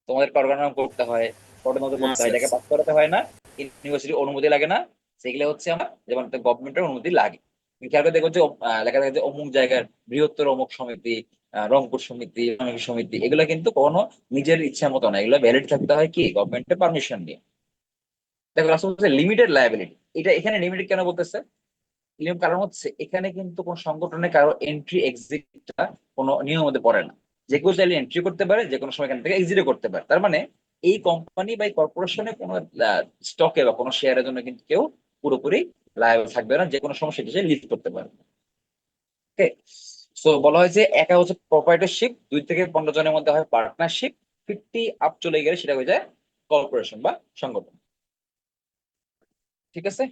তোমাদের অর্গানাইজ করতে হয়, পরিণত না করতে হয়, স্যার। এটাকে পাস করাতে হয় না, ইউনিভার্সিটির অনুমতি লাগে না। সেগুলো হচ্ছে আমার যেমন গভর্নমেন্টের অনুমতি লাগে। তুমি খেয়াল করে দেখো যে লেখা থাকে যে অমুক জায়গার বৃহত্তর অমুক সমিতি, রংপুর সমিতি, বাংলাদেশ সমিতি, এগুলো কিন্তু কোনো নিজের ইচ্ছা মতো না, এগুলো ভ্যালিড থাকতে হয় কি গভর্নমেন্টের পারমিশন নিয়ে। দেখো লাস্ট হচ্ছে লিমিটেড লায়াবিলিটি। এটা এখানে লিমিটেড কেন বলতেছে? নিয়ম কারণ হচ্ছে এখানে কিন্তু কোন সংগঠনে কারো এন্ট্রি এক্সিটটা কোনো নিয়মের মধ্যে পড়ে না। যে কেউ চাইলে এন্ট্রি করতে পারে, যে কোনো সময় এখান থেকে এক্সিটও করতে পারে। তার মানে এই কোম্পানি বা কর্পোরেশনে কোনো স্টকে বা কোনো শেয়ারের জন্য কিন্তু কেউ পুরোপুরি লায়াবল থাকবে না, যে কোনো সময় সেটা লিস্ট করতে পারে। ওকে, সো বলা হয় যে একা হচ্ছে প্রপার্টরশিপ, 2 থেকে 15 জনের মধ্যে হয় পার্টনারশিপ, 50 আপ চলে গেলে সেটা হয়ে যায় কর্পোরেশন বা সংগঠন। ঠিক আছে,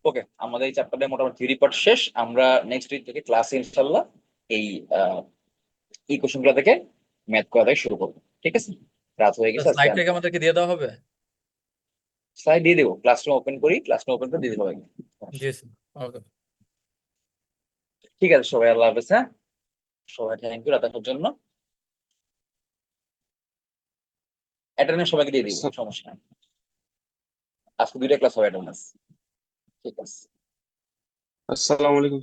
ওকে, আমাদের এই চ্যাপ্টারে মোটামুটি থিওরি পার্ট শেষ। আমরা নেক্সট উইক থেকে ক্লাসে ইনশাল্লাহ এই এই কোশ্চেন গুলো থেকে ম্যাথ করা থেকে শুরু করবো। ঠিক আছে, রাত হয়ে গেছে, আজকে স্লাইডটাকে আমাদেরকে দিয়ে দেওয়া হবে। স্লাইড দিয়ে দেবো, ক্লাসরুম ওপেন করি, ক্লাসরুম ওপেন করে দিয়ে দেবো। জি স্যার, ওকে। ঠিক আছে সবাই, আল্লাহ হাফেজ। হ্যাঁ, সবাই থ্যাংক ইউ রাত আসার জন্য। অ্যাটেন্ডেন্স সবাইকে দিয়ে দিব, সমস্যা নেই। আজকে 2টা ক্লাস হবে অ্যাটেন্ডেন্স। ঠিক আছে। আসসালামু আলাইকুম।